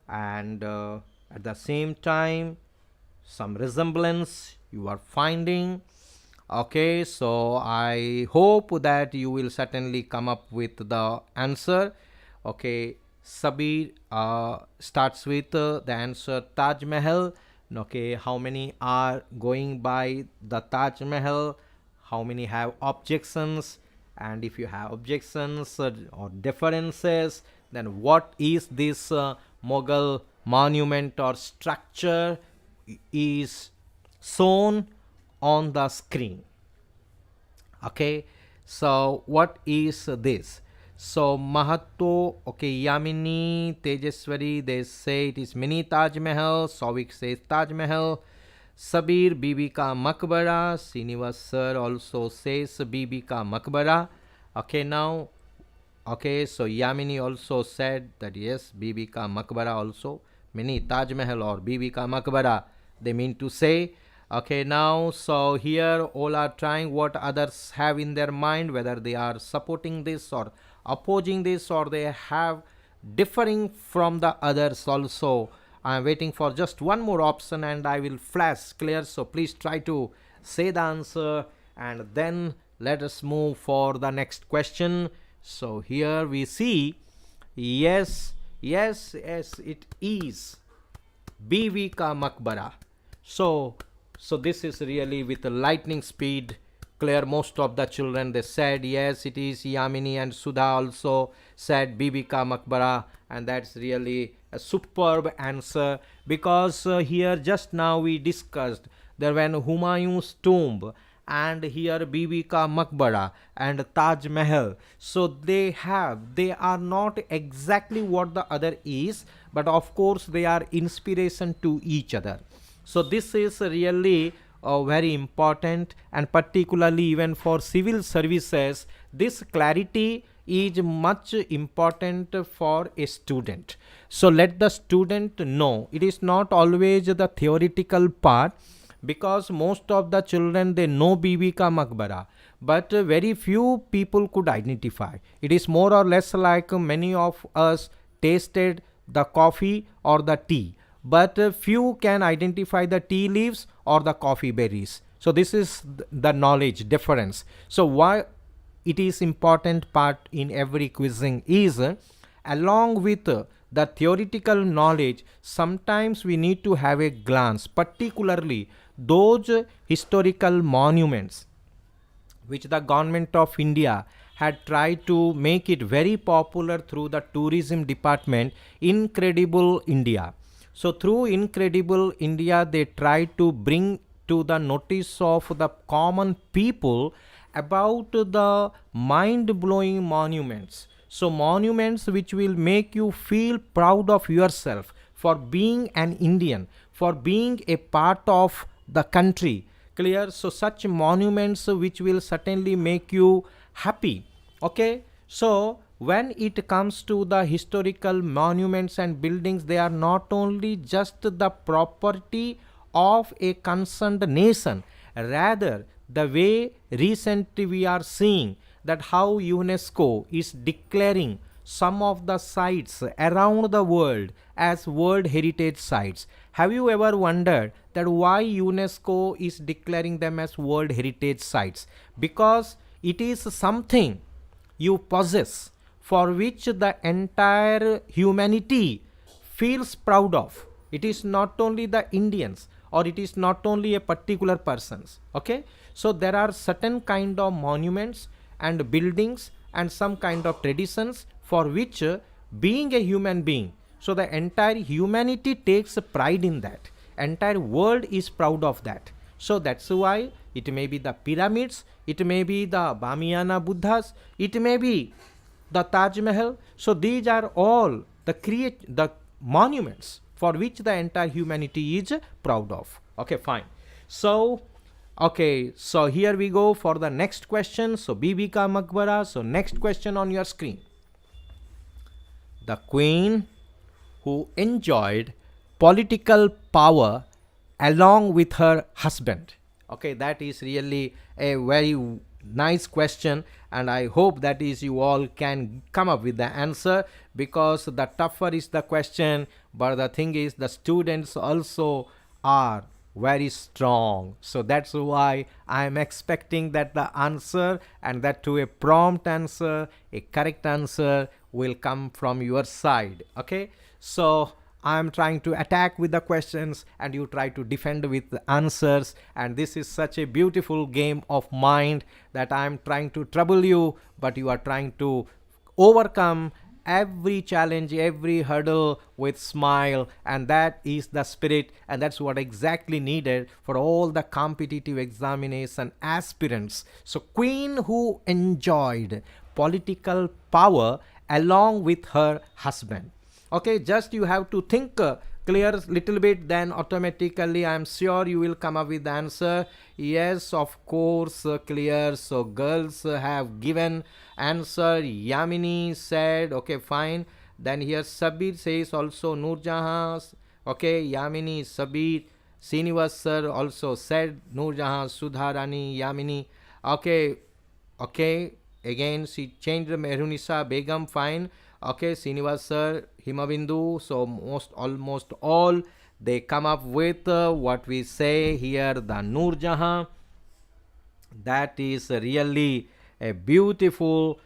and at the same time some resemblance you are finding. Okay, so I hope that you will certainly come up with the answer. Okay, Sabir starts with the answer Taj Mahal. Okay, how many are going by the Taj Mahal? How many have objections? And if you have objections or differences, then what is this Mughal monument or structure is shown on the screen? Okay, so what is this? So Mahatto, okay, Yamini, Tejaswari, they say it is mini Taj Mahal. Souvik says Taj Mahal. Sabir, BIBI ka MAQBARA. Srinivas sir also says BIBI ka MAQBARA. Okay, now, okay, so Yamini also said that yes, BIBI ka MAQBARA also, mini Taj Mahal or BIBI ka MAQBARA, they mean to say. Okay, now, so here all are trying what others have in their mind, whether they are supporting this or opposing this, or they have differing from the others also. I am waiting for just one more option and I will flash. Clear? So please try to say the answer, and then let us move for the next question. So here we see, yes, it is BIBI ka MAQBARA. So So this is really with a lightning speed. Clear. Most of the children, they said yes, it is. Yamini and Sudha also said Bibi ka Maqbara, and that's really a superb answer, because here just now we discussed there when Humayun's tomb, and here Bibi ka Maqbara and Taj Mahal. So they are not exactly what the other is, but of course they are inspiration to each other. So this is really very important, and particularly even for civil services, this clarity is much important for a student. So let the student know it is not always the theoretical part, because most of the children, they know Bibi ka Maqbara, but very few people could identify. It is more or less like many of us tasted the coffee or the tea, but few can identify the tea leaves or the coffee berries. So this is the knowledge difference. So why it is important part in every quizzing is, along with the theoretical knowledge, sometimes we need to have a glance, particularly those historical monuments which the government of India had tried to make it very popular through the tourism department, Incredible India. So through Incredible India, they tried to bring to the notice of the common people about the mind-blowing monuments. So monuments which will make you feel proud of yourself for being an Indian, for being a part of the country. Clear? So such monuments which will certainly make you happy. Okay? So when it comes to the historical monuments and buildings, they are not only just the property of a concerned nation, rather the way recently we are seeing that how UNESCO is declaring some of the sites around the world as World Heritage Sites. Have you ever wondered that why UNESCO is declaring them as World Heritage Sites? Because it is something you possess for which the entire humanity feels proud of. It is not only the Indians, or it is not only a particular persons. Okay, so there are certain kind of monuments and buildings and some kind of traditions for which being a human being, so the entire humanity takes pride in that, entire world is proud of that. So that's why it may be the pyramids, it may be the Bamiana Buddhas, it may be the Taj Mahal. So these are all the monuments for which the entire humanity is proud of. Okay, fine. So okay, so here we go for the next question. So Bibi ka Maqbara. So next question on your screen. The queen who enjoyed political power along with her husband. Okay, that is really a very nice question, and I hope that is you all can come up with the answer, because the tougher is the question, but the thing is the students also are very strong. So that's why I am expecting that the answer, and that to a prompt answer, a correct answer will come from your side. Okay, so I am trying to attack with the questions and you try to defend with the answers, and this is such a beautiful game of mind that I am trying to trouble you, but you are trying to overcome every challenge, every hurdle with smile, and that is the spirit, and that's what exactly needed for all the competitive examination aspirants. So queen who enjoyed political power along with her husband. Okay, just you have to think clear little bit, then automatically I am sure you will come up with the answer. Yes, of course, clear. So girls have given answer. Yamini said okay, fine. Then here Sabir says also Noorjahan. Okay, Yamini, Sabir. Srinivas sir also said Noorjahan, Sudharani, Yamini. Okay, okay, again she changed Mehrunisa Begum, fine. Okay, Srinivas sir, Himabindu. So almost all they come up with what we say here, the Noorjahan. That is really a beautiful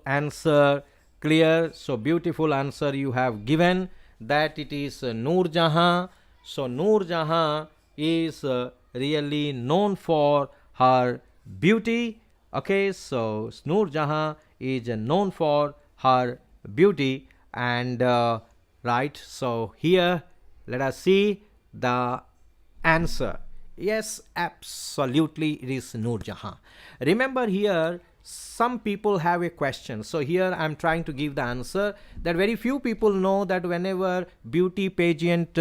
answer. Clear? So beautiful answer you have given, that it is Noorjahan. So Noorjahan is really known for her beauty. Okay, so Noor Jahan is known for her beauty, and right, so here let us see the answer. Yes, absolutely, it is Noor Jahan. Remember, here some people have a question, so here I'm trying to give the answer that very few people know that whenever beauty pageant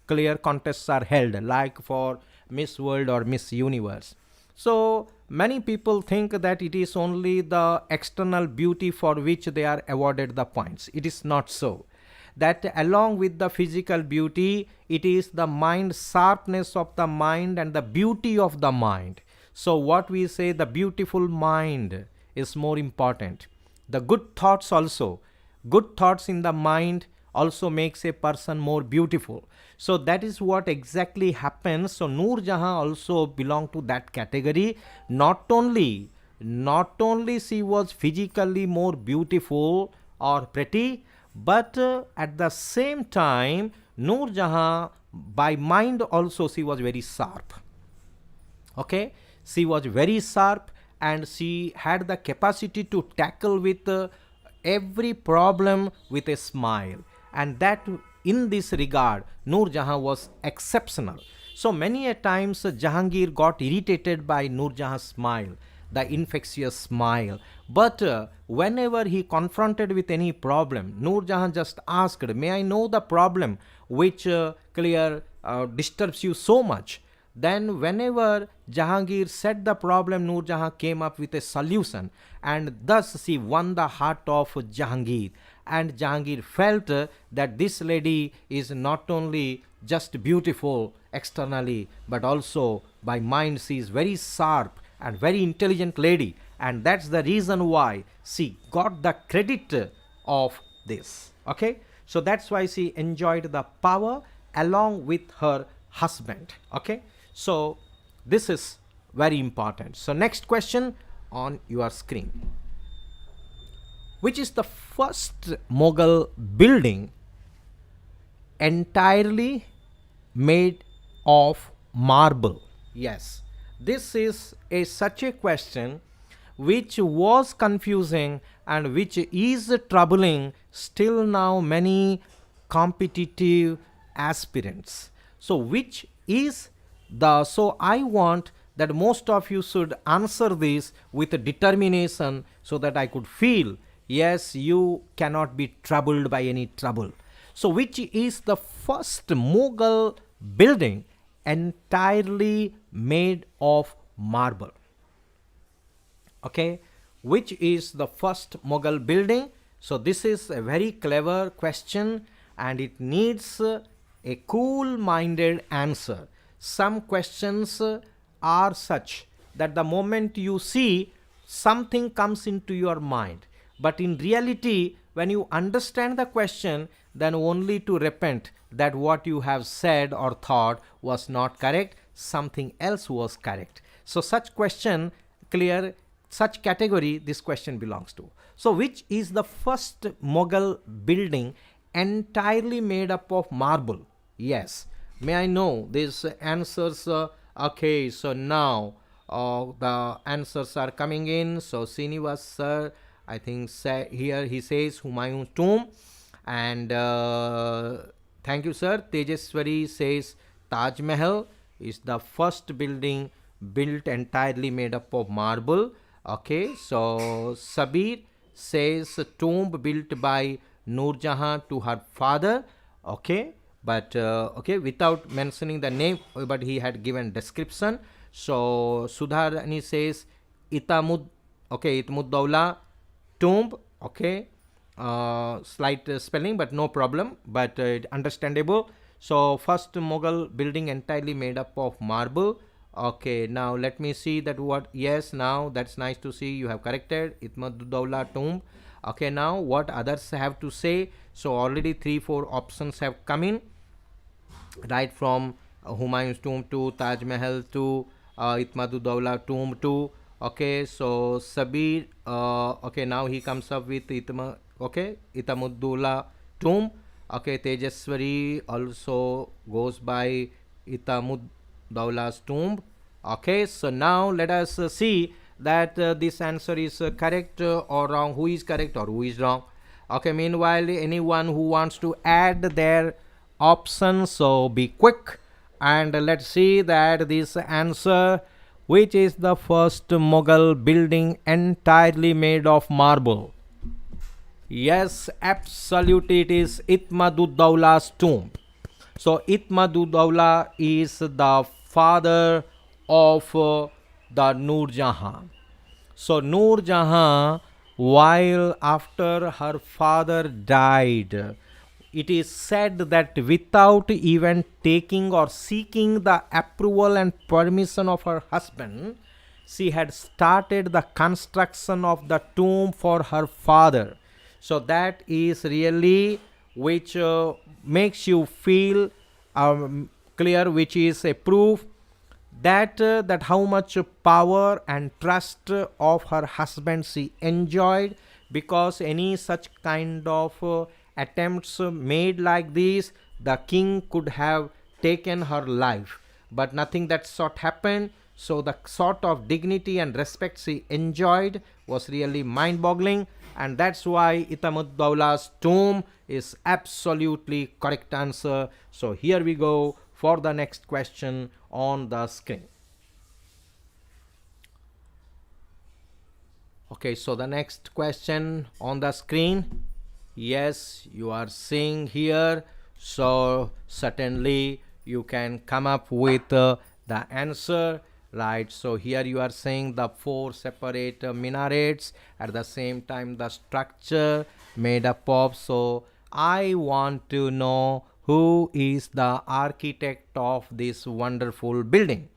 clear contests are held, like for Miss World or Miss Universe, so many people think that it is only the external beauty for which they are awarded the points. It is not so. That along with the physical beauty, it is the mind sharpness of the mind and the beauty of the mind. So what we say, the beautiful mind is more important. The good thoughts also, good thoughts in the mind also makes a person more beautiful. So that is what exactly happens. So Noor Jahan also belong to that category. Not only she was physically more beautiful or pretty, but at the same time, Noor Jahan by mind also she was very sharp. Okay, she was very sharp, and she had the capacity to tackle with every problem with a smile, and that in this regard Noor Jahan was exceptional. So many a times Jahangir got irritated by Noor Jahan's smile, the infectious smile, but whenever he confronted with any problem, Noor Jahan just asked, may I know the problem which disturbs you so much? Then whenever Jahangir said the problem, Noor Jahan came up with a solution, and thus she won the heart of Jahangir. And Jahangir felt that this lady is not only just beautiful externally, but also by mind she is very sharp and very intelligent lady, and that's the reason why she got the credit of this. Okay, so that's why she enjoyed the power along with her husband. Okay, so this is very important. So next question on your screen: which is the first Mughal building entirely made of marble? Yes, this is such a question which was confusing and which is troubling still now many competitive aspirants. So which is the, so I want that most of you should answer this with determination, so that I could feel, yes, you cannot be troubled by any trouble. So which is the first Mughal building entirely made of marble? Okay, which is the first Mughal building? So this is a very clever question, and it needs a cool-minded answer. Some questions are such that the moment you see, something comes into your mind, but in reality, when you understand the question, then only to repent that what you have said or thought was not correct, something else was correct. So such question, clear, such category this question belongs to. So which is the first Mughal building entirely made up of marble? Yes, may I know these answers? Okay, so now the answers are coming in. So Srinivas sir, I think here he says Humayun's tomb, and thank you sir. Tejeswari says Taj Mahal is the first building built entirely made up of marble. Okay, so Sabir says tomb built by Noor Jahan to her father. Okay, but okay, without mentioning the name, but he had given description. So Sudharani says Itamud, okay, Itmud tomb. Okay, slight spelling, but no problem, but understandable. So first Mughal building entirely made up of marble. Okay, now let me see that what, yes, now that's nice to see you have corrected Itmad tomb. Okay, now what others have to say? So already 3-4 options have come in, right from Humayun's tomb to Taj Mahal to Itmad tomb to, okay, so Sabir, okay, now he comes up with Itamudullah tomb. Okay, Tejeswari also goes by Itamud Daula's tomb. Okay, so now let us see that this answer is correct or wrong, who is correct or who is wrong. Okay, meanwhile, anyone who wants to add their options, so be quick, and let's see that this answer, which is the first Mughal building entirely made of marble. Yes, absolutely, it is Itmaduddawla's tomb. So Itmaduddawla is the father of the Noor Jahan. So Noor Jahan, while after her father died, it is said that without even taking or seeking the approval and permission of her husband, she had started the construction of the tomb for her father. So that is really which makes you feel clear, which is a proof that how much power and trust of her husband she enjoyed, because any such kind of attempts made like this, the king could have taken her life, but nothing that sort happened. So the sort of dignity and respect she enjoyed was really mind-boggling, and that's why Itmaduddawla's tomb is absolutely correct answer. So here we go for the next question on the screen. Okay, so the next question on the screen, yes, you are seeing here. So certainly you can come up with the answer, right? So here you are saying the four separate minarets, at the same time the structure made up of. So I want to know who is the architect of this wonderful building.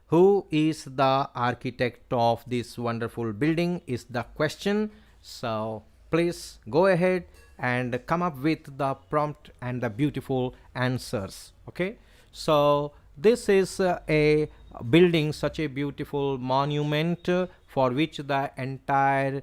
Who is the architect of this wonderful building is the question. So please go ahead and come up with the prompt and the beautiful answers. Okay, so this is a building, such a beautiful monument for which the entire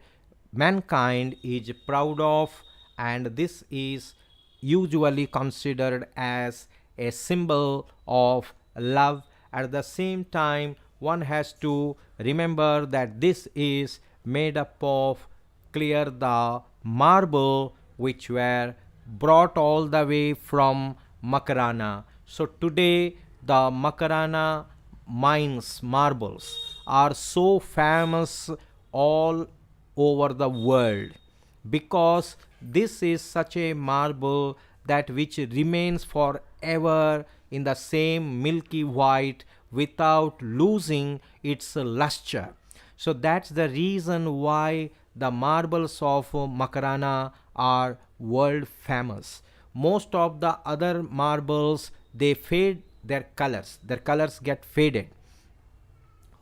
mankind is proud of, and this is usually considered as a symbol of love. At the same time, one has to remember that this is made up of clear the marble which were brought all the way from Makarana. So today the Makarana mines marbles are so famous all over the world, because this is such a marble that which remains forever in the same milky white without losing its luster. So that's the reason why the marbles of Makarana are world famous. Most of the other marbles, they fade their colors get faded.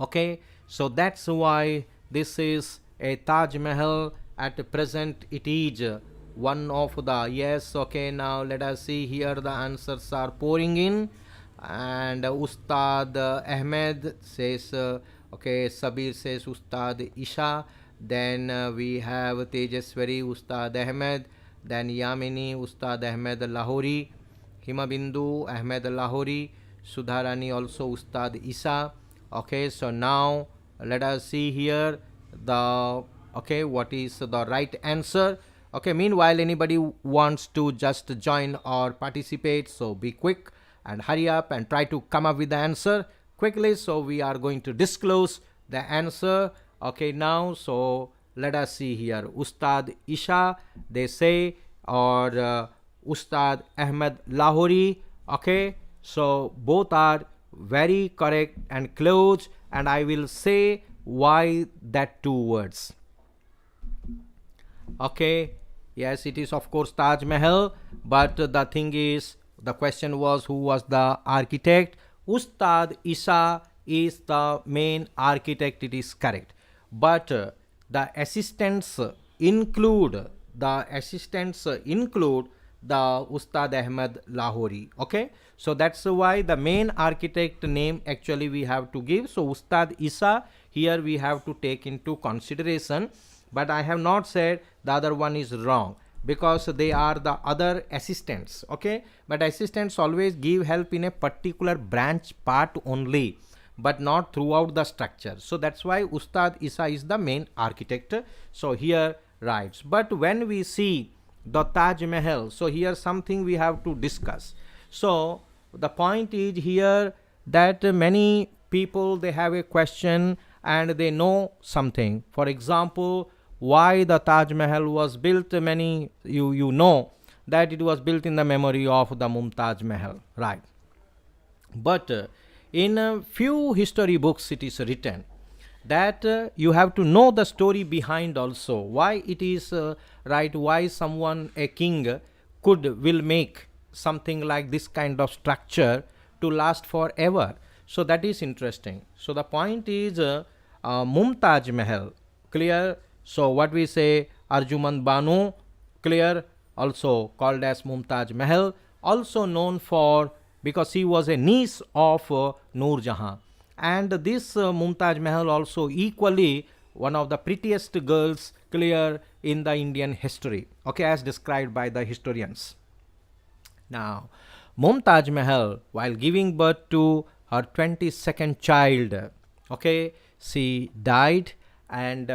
Okay, so that's why this is a Taj Mahal. At present it is one of the, yes, okay, now let us see here, the answers are pouring in, and Ustad Ahmed says okay, Sabir says Ustad Isha, then we have Tejaswari Ustad Ahmed, then Yamini Ustad Ahmed Lahori, Himabindu Ahmed Lahori, Sudharani also Ustad Isa. Okay, so now let us see here the, okay, what is the right answer. Okay, meanwhile, anybody wants to just join or participate, so be quick and hurry up and try to come up with the answer quickly. So we are going to disclose the answer. Okay, now, so let us see here. Ustad Isha, they say, or Ustad Ahmed Lahori. Okay, so both are very correct and close, and I will say why that two words. Okay, yes, it is of course Taj Mahal, but the thing is, the question was who was the architect. Ustad Isa is the main architect, it is correct, but the assistants include the Ustad Ahmed Lahori. Okay, so that's why the main architect name actually we have to give. So Ustad Isa here we have to take into consideration, but I have not said the other one is wrong. because they are the other assistants, okay, but assistants always give help in a particular branch part only, but not throughout the structure. So that's why Ustad Isa is the main architect. So here writes, but when we see the Taj Mahal, so here something we have to discuss. So the point is here that many people, they have a question and they know something. For example, why the Taj Mahal was built, many you know that it was built in the memory of the Mumtaz Mahal, right? But in a few history books it is written that you have to know the story behind also, why it is right, why someone, a king will make something like this kind of structure to last forever. So that is interesting. So the point is Mumtaz Mahal, clear. So what we say, Arjuman Banu, clear, also called as Mumtaz Mahal, also known for, because he was a niece of Noor Jahan. And this Mumtaz Mahal also equally one of the prettiest girls, clear, in the Indian history, okay, as described by the historians. Now, Mumtaz Mahal, while giving birth to her 22nd child, okay, she died, and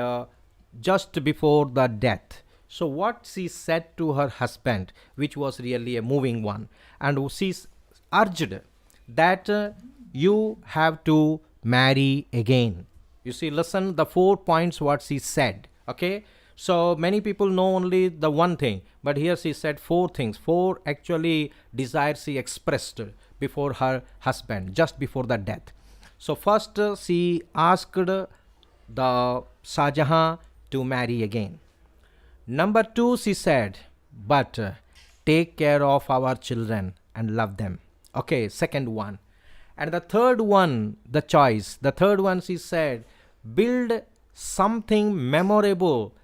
just before the death, so what she said to her husband, which was really a moving one, and she urged that you have to marry again. You see, listen the 4 points what she said, okay. So many people know only the one thing, but here she said 4 things, 4 actually desires she expressed before her husband, just before the death. So first she asked the SHAHJAHAN to marry again. Number 2, she said, but take care of our children and love them. Okay, second one. And the third one, the choice, the third one, she said, build something memorable,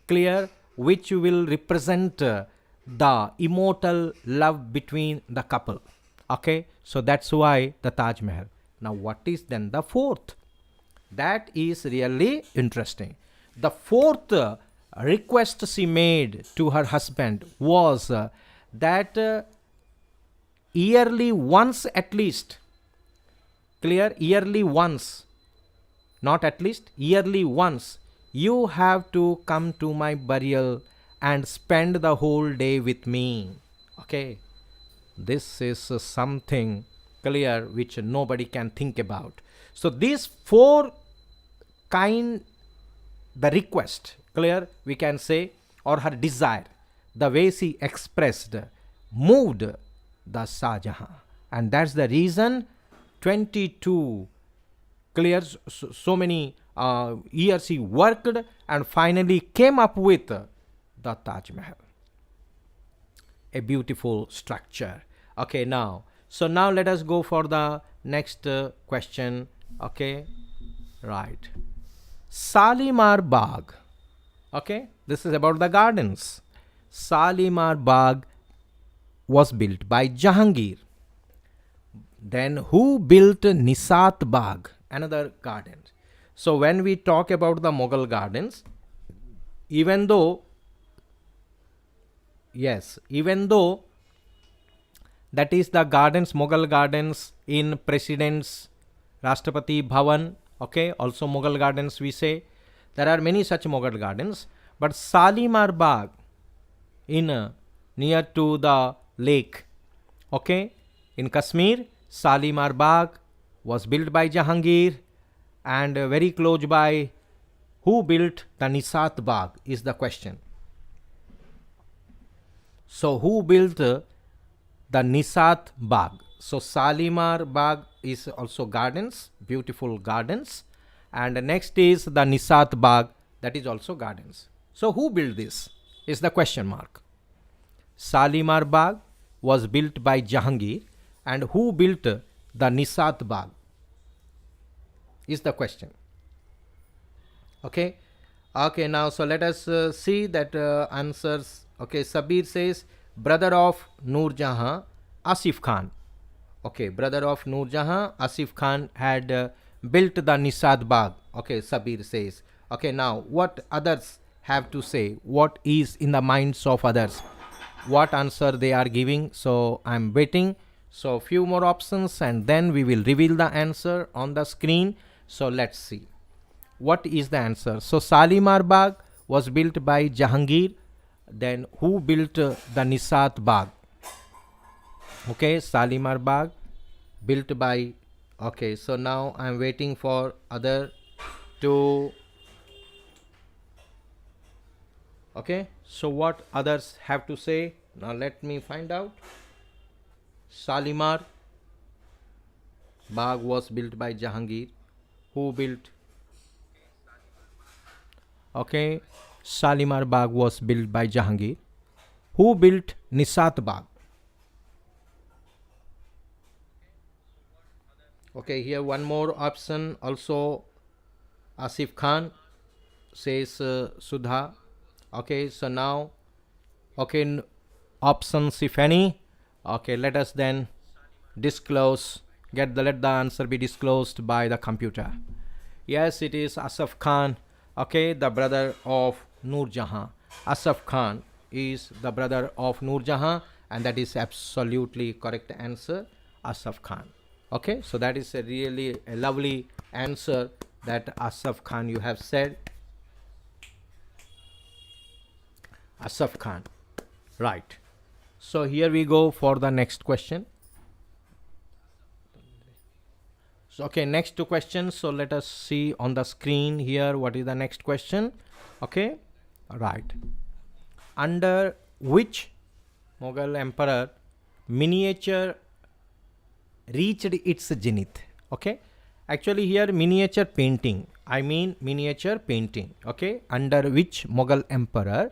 clear, which will represent the immortal love between the couple. Okay, so that's why the Taj Mahal. Now what is then the fourth? That is really interesting. The fourth request she made to her husband was that yearly once at least, clear, yearly once, not at least, yearly once, you have to come to my burial and spend the whole day with me. Okay, this is something, clear, which nobody can think about. So these 4 kind, the request, clear, we can say, or her desire, the way she expressed, moved the SHAHJAHAN, and that's the reason 22, clear, so many years he worked and finally came up with the Taj Mahal, a beautiful structure. Okay, now, so now let us go for the next question. Okay, right, Shalimar Bagh. Okay, this is about the gardens. Shalimar Bagh was built by Jahangir. Then who built Nisat Bagh, another garden? So when we talk about the Mughal gardens, even though that is the gardens, Mughal gardens in President's Rashtrapati Bhavan, okay, also Mughal gardens we say, there are many such Mughal gardens, but Shalimar Bagh in near to the lake, okay, in Kashmir, Shalimar Bagh was built by Jahangir, and very close by, who built the Nisat Bagh is the question. So who built the Nisat Bagh? So Shalimar Bagh is also gardens, beautiful gardens, and next is the Nisat Bagh, that is also gardens. So who built this is the question mark. Shalimar Bagh was built by Jahangir, and who built the Nisat Bagh is the question. Okay, okay, now so let us see that answers. Okay, Sabir says brother of Noor Jahan, Asif Khan. Okay, brother of Noor Jahan, Asif Khan had built the Nisat Bagh. Okay, Sabir says. Okay, now what others have to say, what is in the minds of others, what answer they are giving. So I'm waiting. So few more options and then we will reveal the answer on the screen. So let's see what is the answer. So Shalimar Bagh was built by Jahangir. Then who built the Nisat Bagh? Okay, Shalimar Bagh built by, okay, so now I'm waiting for other to, okay, so what others have to say. Now let me find out. Shalimar Bagh was built by Jahangir. Who built? Okay, Shalimar Bagh was built by Jahangir. Who built Nisat Bagh? Okay, here one more option also. Asif Khan says Sudha. Okay, so now, okay, options if any. Okay, let us then disclose, let the answer be disclosed by the computer. Yes, it is Asaf Khan. Okay, the brother of Noor Jahan. Asaf Khan is the brother of Noor Jahan, and that is absolutely correct answer, Asaf Khan. Okay, so that is a really a lovely answer that Asaf Khan you have said. Asaf Khan, right. So here we go for the next question. So, okay, next two questions. So let us see on the screen here what is the next question. Okay, right. Under which Mughal emperor miniature reached its zenith? Okay, actually here miniature painting, I mean miniature painting. Okay, under which Mughal emperor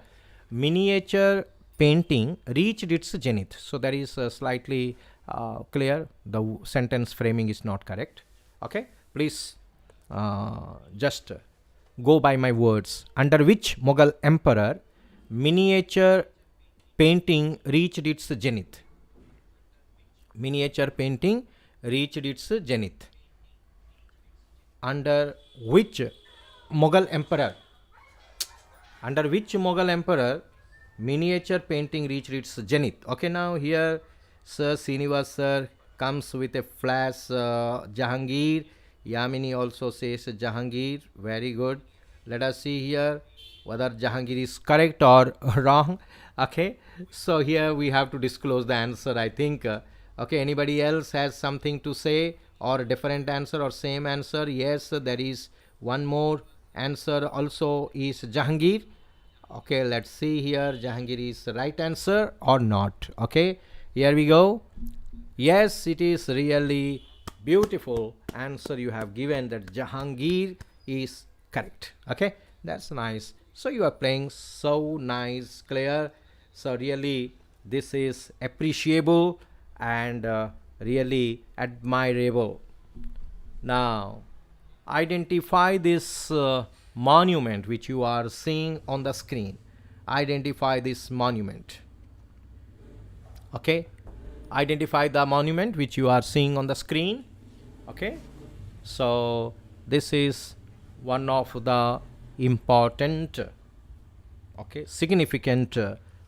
miniature painting reached its zenith? So that is slightly clear. The sentence framing is not correct. Okay, please just go by my words. Under which Mughal emperor miniature painting reached its zenith? Miniature painting reached its zenith. Under which Mughal emperor? Under which Mughal emperor miniature painting reached its zenith? Okay, now here Sir Srinivas sir comes with a flash. Jahangir. Yamini also says Jahangir. Very good. Let us see here whether Jahangir is correct or wrong. Okay, so here we have to disclose the answer, I think. Okay, anybody else has something to say or a different answer or same answer? Yes, there is one more answer also is Jahangir. Okay, let's see here. Jahangir is the right answer or not. Okay, here we go. Yes, it is really beautiful answer you have given, that Jahangir is correct. Okay, that's nice. So you are playing so nice, clear. So really this is appreciable and really admirable. Now identify this monument which you are seeing on the screen. Identify this monument. Okay, identify the monument which you are seeing on the screen. Okay, so this is one of the important, okay, significant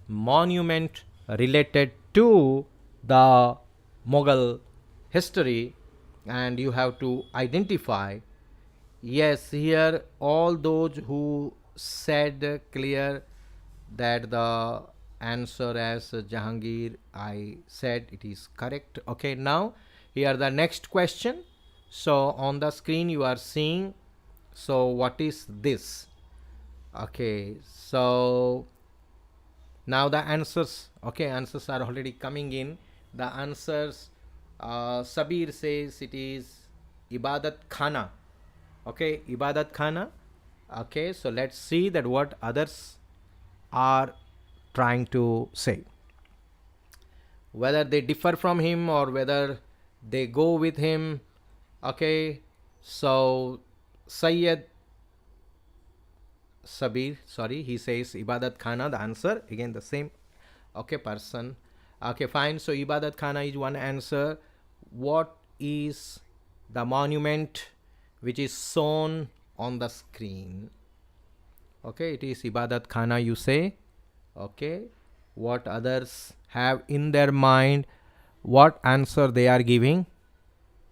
monument related to the Mughal history, and you have to identify. Yes, here all those who said clear that the answer as Jahangir, I said it is correct. Okay, now here the next question. So on the screen you are seeing, so what is this? Okay, so now the answers, okay, answers are already coming in. The answers, Sabir says it is Ibadat Khana. Okay, Ibadat Khana. Okay, so let's see that what others are trying to say, whether they differ from him or whether they go with him. Okay, so Sayyid Sabir, sorry, he says Ibadat Khana. The answer again the same, okay, person. Okay, fine. So Ibadat Khana is one answer. What is the monument which is shown on the screen? Okay, it is Ibadat Khana, you say. Okay, what others have in their mind, what answer they are giving,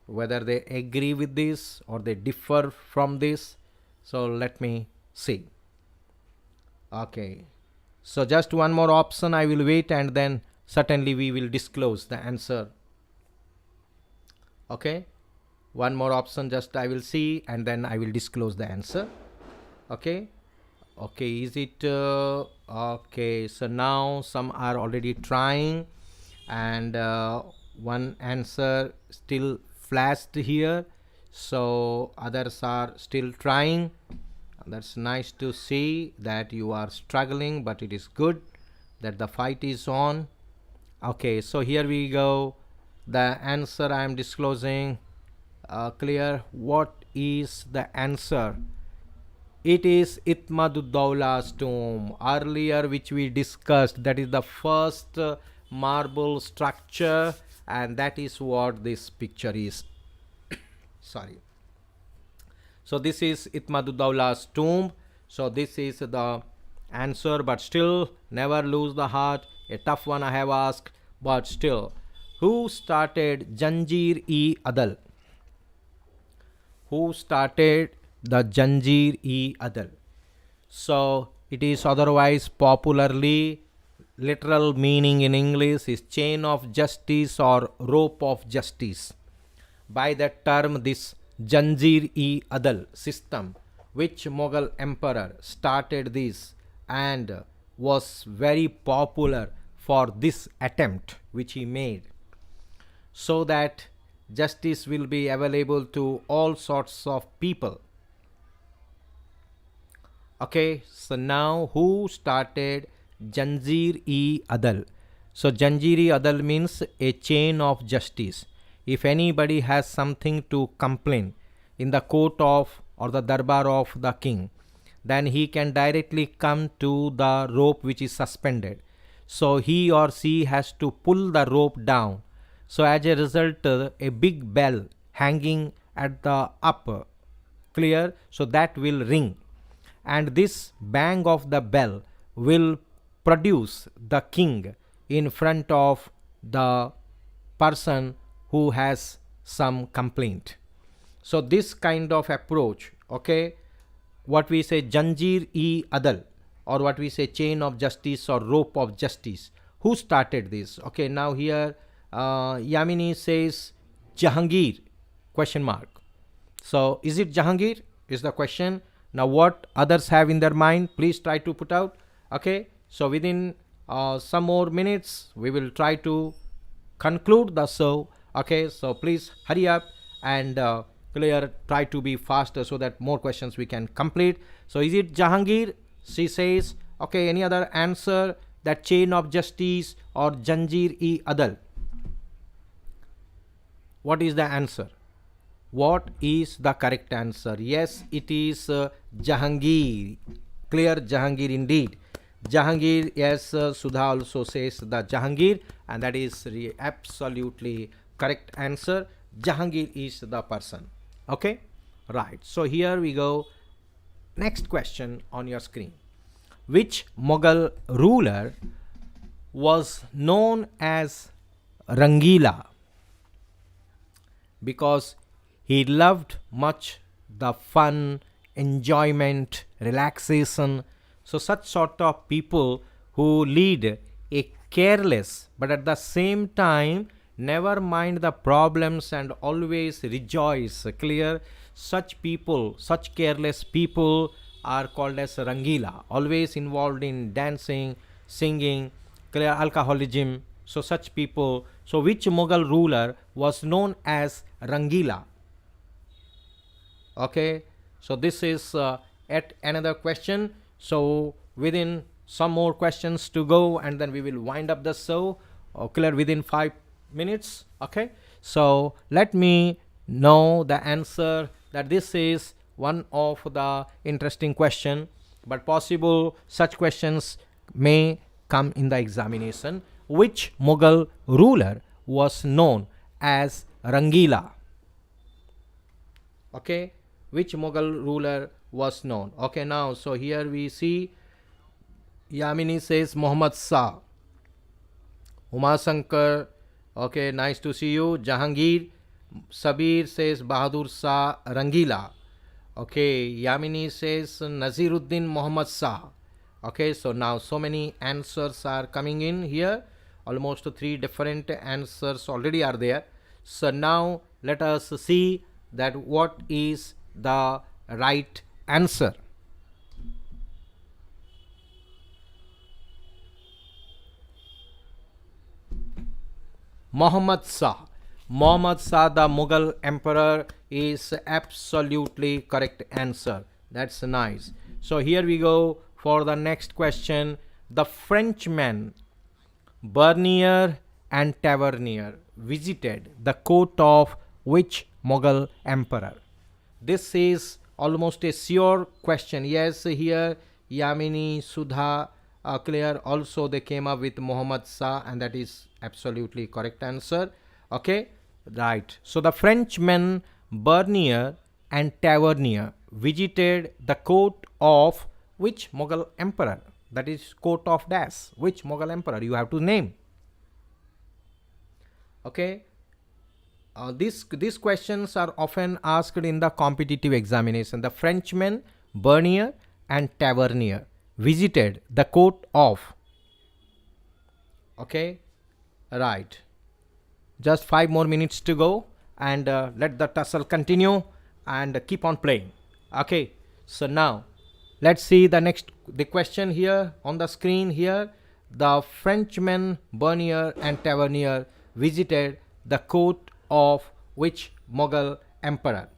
whether they agree with this or they differ from this. So let me see. Okay, so just one more option I will wait, and then certainly we will disclose the answer. Okay, one more option just I will see, and then I will disclose the answer. Okay, okay, is it okay? So now some are already trying, and one answer still flashed here, so others are still trying. That's nice to see that you are struggling, but it is good that the fight is on. Okay, so here we go. The answer I am disclosing. Clear? What is the answer? It is Itmaduddawla's tomb. Earlier, which we discussed, that is the first marble structure, and that is what this picture is. Sorry. So this is Itmaduddawla's tomb. So this is the answer, but still never lose the heart. A tough one I have asked, but still. Who started Janjeer-e-Adal? Who started the Janjeer-e-Adal? So it is otherwise popularly, literal meaning in English is chain of justice or rope of justice. By that term, this Janjeer-e-Adal system, which Mughal emperor started this and was very popular for this attempt which he made, so that justice will be available to all sorts of people. Okay, so now who started Janjeer-e-Adal? So Janjeer-e-Adal means a chain of justice. If anybody has something to complain in the court of or the darbar of the king, then he can directly come to the rope which is suspended. So he or she has to pull the rope down. So as a result, a big bell hanging at the upper, clear, so that will ring, and this bang of the bell will produce the king in front of the person who has some complaint. So this kind of approach, okay, what we say Janjeer-e-Adal, or what we say chain of justice or rope of justice. Who started this? Okay, now here Yamini says Jahangir, question mark. So is it Jahangir is the question. Now what others have in their mind, please try to put out. Okay, so within some more minutes we will try to conclude the show. Okay, so please hurry up and clear, try to be faster so that more questions we can complete. So is it Jahangir? She says. Okay, any other answer? That chain of justice or Janjeer-e-Adal? What is the answer? What is the correct answer? Yes, it is Jahangir. Clear, Jahangir indeed. Jahangir, yes, Sudha also says the Jahangir, and that is absolutely correct answer. Jahangir is the person. Okay, right. So here we go. Next question on your screen. Which Mughal ruler was known as Rangila because he loved much the fun, enjoyment, relaxation? So such sort of people who lead a careless but at the same time never mind the problems and always rejoice, clear, such people, such careless people are called as Rangila, always involved in dancing, singing, clear, alcoholism. So such people. So which Mughal ruler was known as Rangila? Okay, so this is yet another question. So within some more questions to go, and then we will wind up the show, clear, within 5 minutes. Okay, so let me know the answer, that this is one of the interesting question, but possible such questions may come in the examination. Which Mughal ruler was known as Rangila? Okay, which Mughal ruler was known? Okay, now, so here we see Yamini says Muhammad Shah. Umasankar, okay, nice to see you. Jahangir. Sabir says Bahadur Shah Rangila. Okay, Yamini says Naziruddin Muhammad Shah. Okay, so now so many answers are coming in here. Almost 3 different answers already are there. So now let us see that what is the right answer. Muhammad Shah. Muhammad Shah, the Mughal emperor, is absolutely correct answer. That's nice. So here we go for the next question. The Frenchman Bernier and Tavernier visited the court of which Mughal emperor? This is almost a sure question. Yes, here Yamini, Sudha, clear. Also they came up with Muhammad Shah, and that is absolutely correct answer. Okay, right. So the Frenchmen Bernier and Tavernier visited the court of which Mughal emperor? That is court of dash. Which Mughal emperor? You have to name. Okay. These questions are often asked in the competitive examination. The Frenchmen Bernier and Tavernier visited the court of. Okay, right. Just 5 more minutes to go, and let the tussle continue and keep on playing. Okay, so now let's see the question here on the screen here. The Frenchmen Bernier and Tavernier visited the court of which Mughal emperor?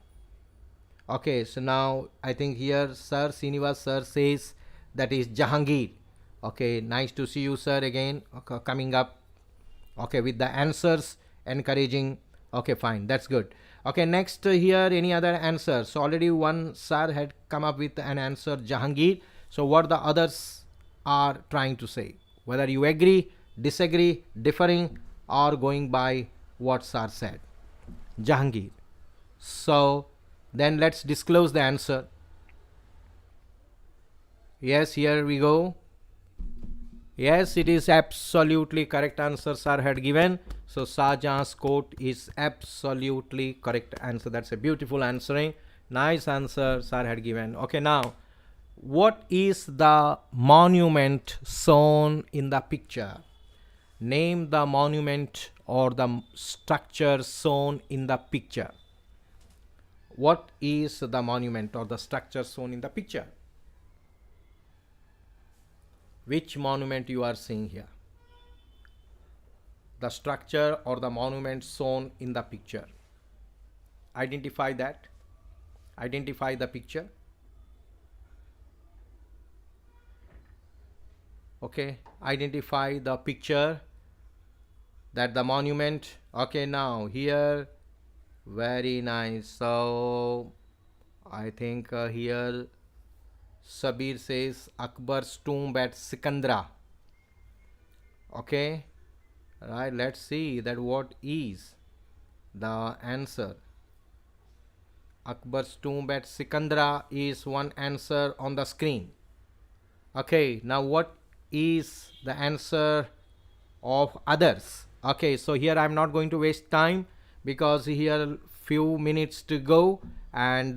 Okay, so now I think here Sir Srinivas sir says that is Jahangir. Okay, nice to see you, sir, again. Okay, coming up, okay, with the answers, encouraging. Okay, fine, that's good. Okay, next here, any other answer? So already one sir had come up with an answer, Jahangir. So what the others are trying to say? Whether you agree, disagree, differing, or going by what sir said. Jahangir. So then let's disclose the answer. Yes, here we go. Yes, it is absolutely correct answer sir had given. So SHAHJAHAN's court is absolutely correct answer. That's a beautiful answering. Nice answer sir had given. Okay, now what is the monument shown in the picture? Name the monument or the structure shown in the picture. What is the monument or the structure shown in the picture? Which monument you are seeing here? The structure or the monument shown in the picture. Identify that. Identify the picture. Okay, identify the picture, that the monument. Okay, now here, very nice. So I think here Sabir says Akbar's tomb at Sikandra. Okay, right, let's see that what is the answer. Akbar's tomb at Sikandra is one answer on the screen. Okay, now what is the answer of others? Okay, so here I am not going to waste time because here few minutes to go, and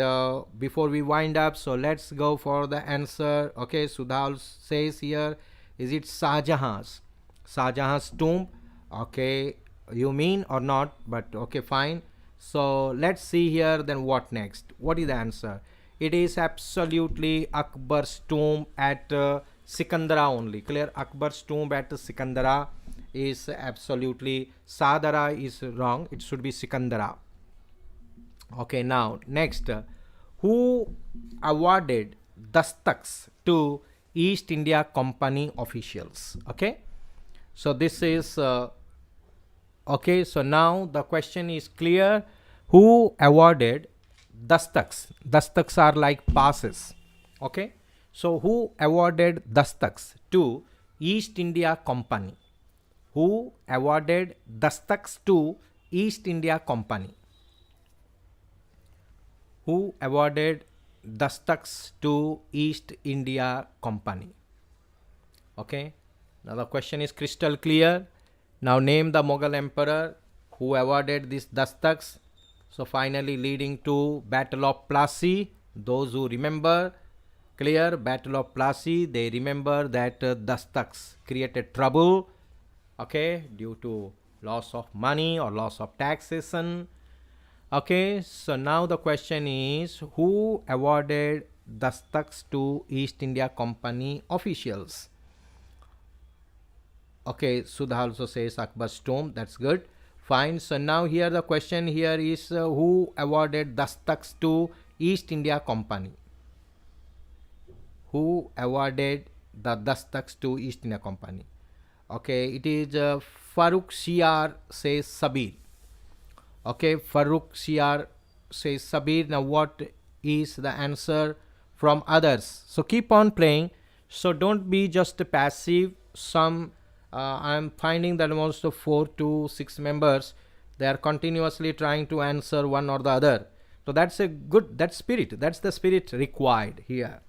before we wind up, so let's go for the answer. Okay, Sudha says here, is it SHAHJAHAN's? SHAHJAHAN's tomb. Okay, you mean or not, but okay, fine. So let's see here then what next. What is the answer? It is absolutely Akbar's tomb at Sikandra only. Clear? Akbar's tomb at Sikandra is absolutely, Sadara is wrong. It should be Sikandra. Okay, now next, who awarded dastaks to East India Company officials? Okay, so this is okay, so now the question is clear. Who awarded dastaks? Dastaks are like passes. Okay, so who awarded dastaks to East India Company? Who awarded dastaks to East India Company? who awarded Dastaks to East India Company? Okay, now the question is crystal clear. Now name the Mughal emperor who awarded these Dastaks. So finally leading to Battle of Plassey. Those who remember, clear, Battle of Plassey, they remember that Dastaks created trouble, okay, due to loss of money or loss of taxation. Okay, so now the question is, who awarded Dastaks to East India Company officials? Okay, Sudha also says Akbar's tomb. That's good. Fine. So now here the question here is who awarded Dastaks to East India Company? Who awarded the Dastaks to East India Company? Okay, it is Farooq Shiar says Sabir. Okay, Farooq Shiar says Sabir. Now what is the answer from others? So keep on playing. So don't be just passive. Some I am finding that almost 4 to 6 members, they are continuously trying to answer one or the other. So that's a good, that spirit, that's the spirit required here.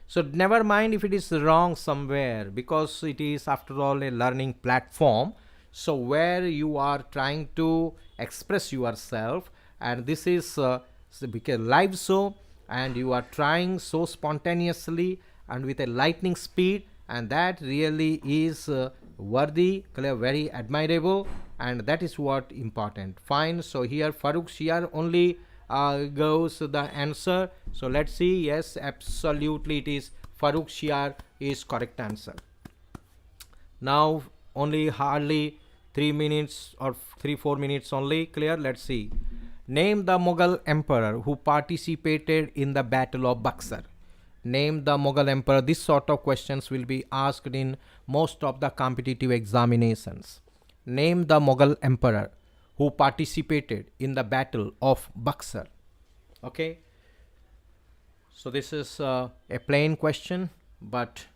So never mind if it is wrong somewhere, because it is after all a learning platform. So where you are trying to express yourself, and this is a live show, and you are trying so spontaneously and with a lightning speed, and that really is worthy, very admirable, and that is what important. Fine. So here Farooq Shiar only goes the answer. So let's see. Yes, absolutely it is Farooq Shiar is correct answer. Now only hardly 3 minutes or 3-4 minutes only. Clear? Let's see. Name the Mughal emperor who participated in the Battle of Buxar. Name the Mughal emperor. This sort of questions will be asked in most of the competitive examinations. Name the Mughal emperor who participated in the Battle of Buxar. Okay. So this is a plain question, but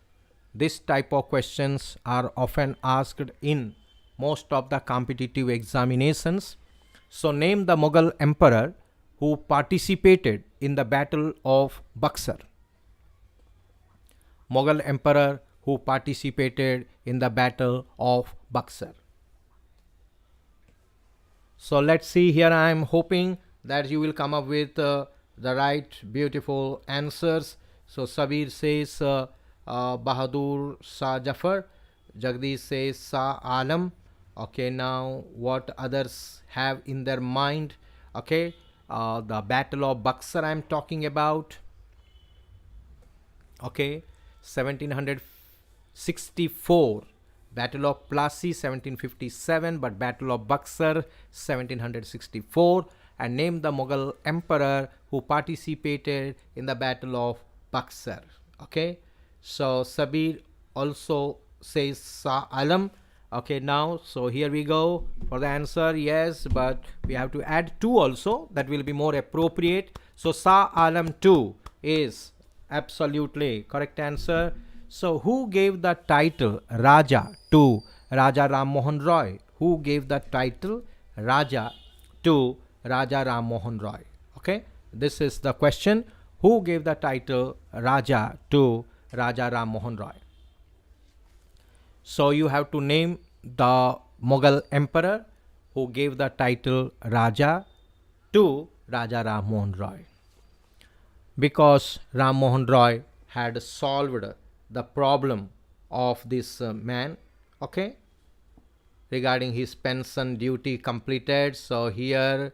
this type of questions are often asked in most of the competitive examinations. So name the Mughal emperor who participated in the Battle of Buxar. Mughal emperor who participated in the Battle of Buxar. So let's see here. I am hoping that you will come up with the right beautiful answers. So Sabir says Bahadur Shah Jafar. Jagdish says Shah Alam. Okay, now what others have in their mind? Okay, the Battle of Buxar I am talking about. Okay, 1764. Battle of Plassey 1757, but Battle of Buxar 1764. And name the Mughal emperor who participated in the Battle of Buxar. Okay, so Sabir also says Shah Alam. Okay, now so here we go for the answer. Yes, but we have to add 2 also, that will be more appropriate. So Shah Alam 2 is absolutely correct answer. So who gave the title Raja to Raja Ram Mohan Roy? Who gave the title Raja to Raja Ram Mohan Roy? Okay, this is the question. Who gave the title Raja to Raja Ram Mohan Roy? So you have to name the Mughal emperor who gave the title Raja to Raja Ram Mohan Roy. Because Ram Mohan Roy had solved the problem of this man, okay, regarding his pension duty completed. So here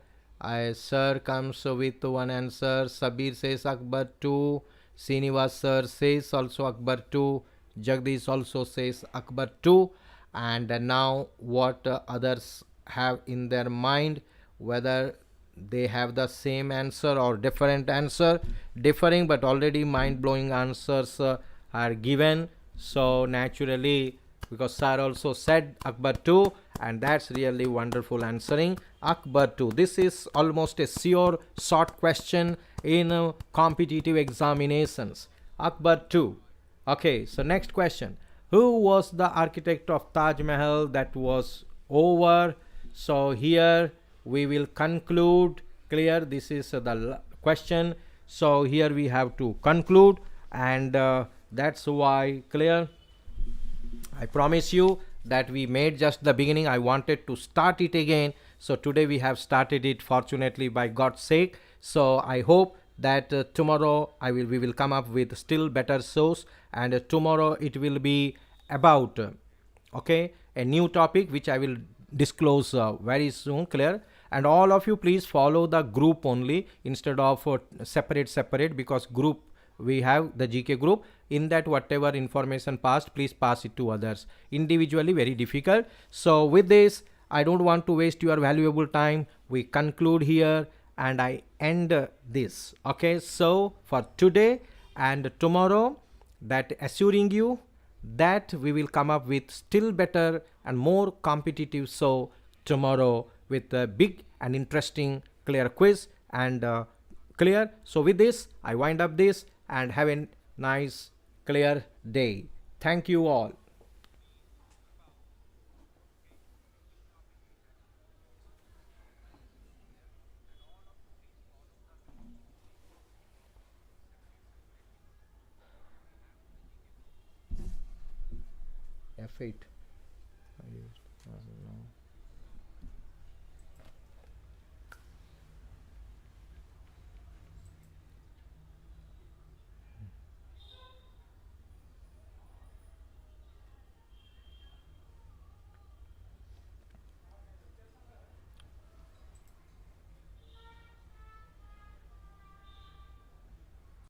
sir comes with one answer. Sabir says Akbar 2. Srinivas sir says also Akbar 2. Jagdish also says Akbar 2. And now what others have in their mind, whether they have the same answer or different answer, differing but already mind-blowing answers are given. So naturally, because sir also said Akbar 2, and that's really wonderful answering Akbar 2. This is almost a sure short question in competitive examinations. Akbar 2. Okay, so next question. Who was the architect of Taj Mahal? That was over. So here we will conclude. Clear? This is the question. So here we have to conclude, and that's why clear. I promise you that we made just the beginning. I wanted to start it again. So today we have started it, fortunately, by God's sake. So I hope that tomorrow we will come up with still better shows, and tomorrow it will be about okay, a new topic which I will disclose very soon, clear. And all of you, please follow the group only instead of separate, because group, we have the GK group. In that, whatever information passed, please pass it to others. Individually, very difficult. So with this, I don't want to waste your valuable time. We conclude here and I end this. Okay, so for today and tomorrow, that assuring you that we will come up with still better and more competitive show tomorrow with a big and interesting clear quiz and clear. So with this, I wind up this, and have a nice clear day. Thank you all. F8 I used.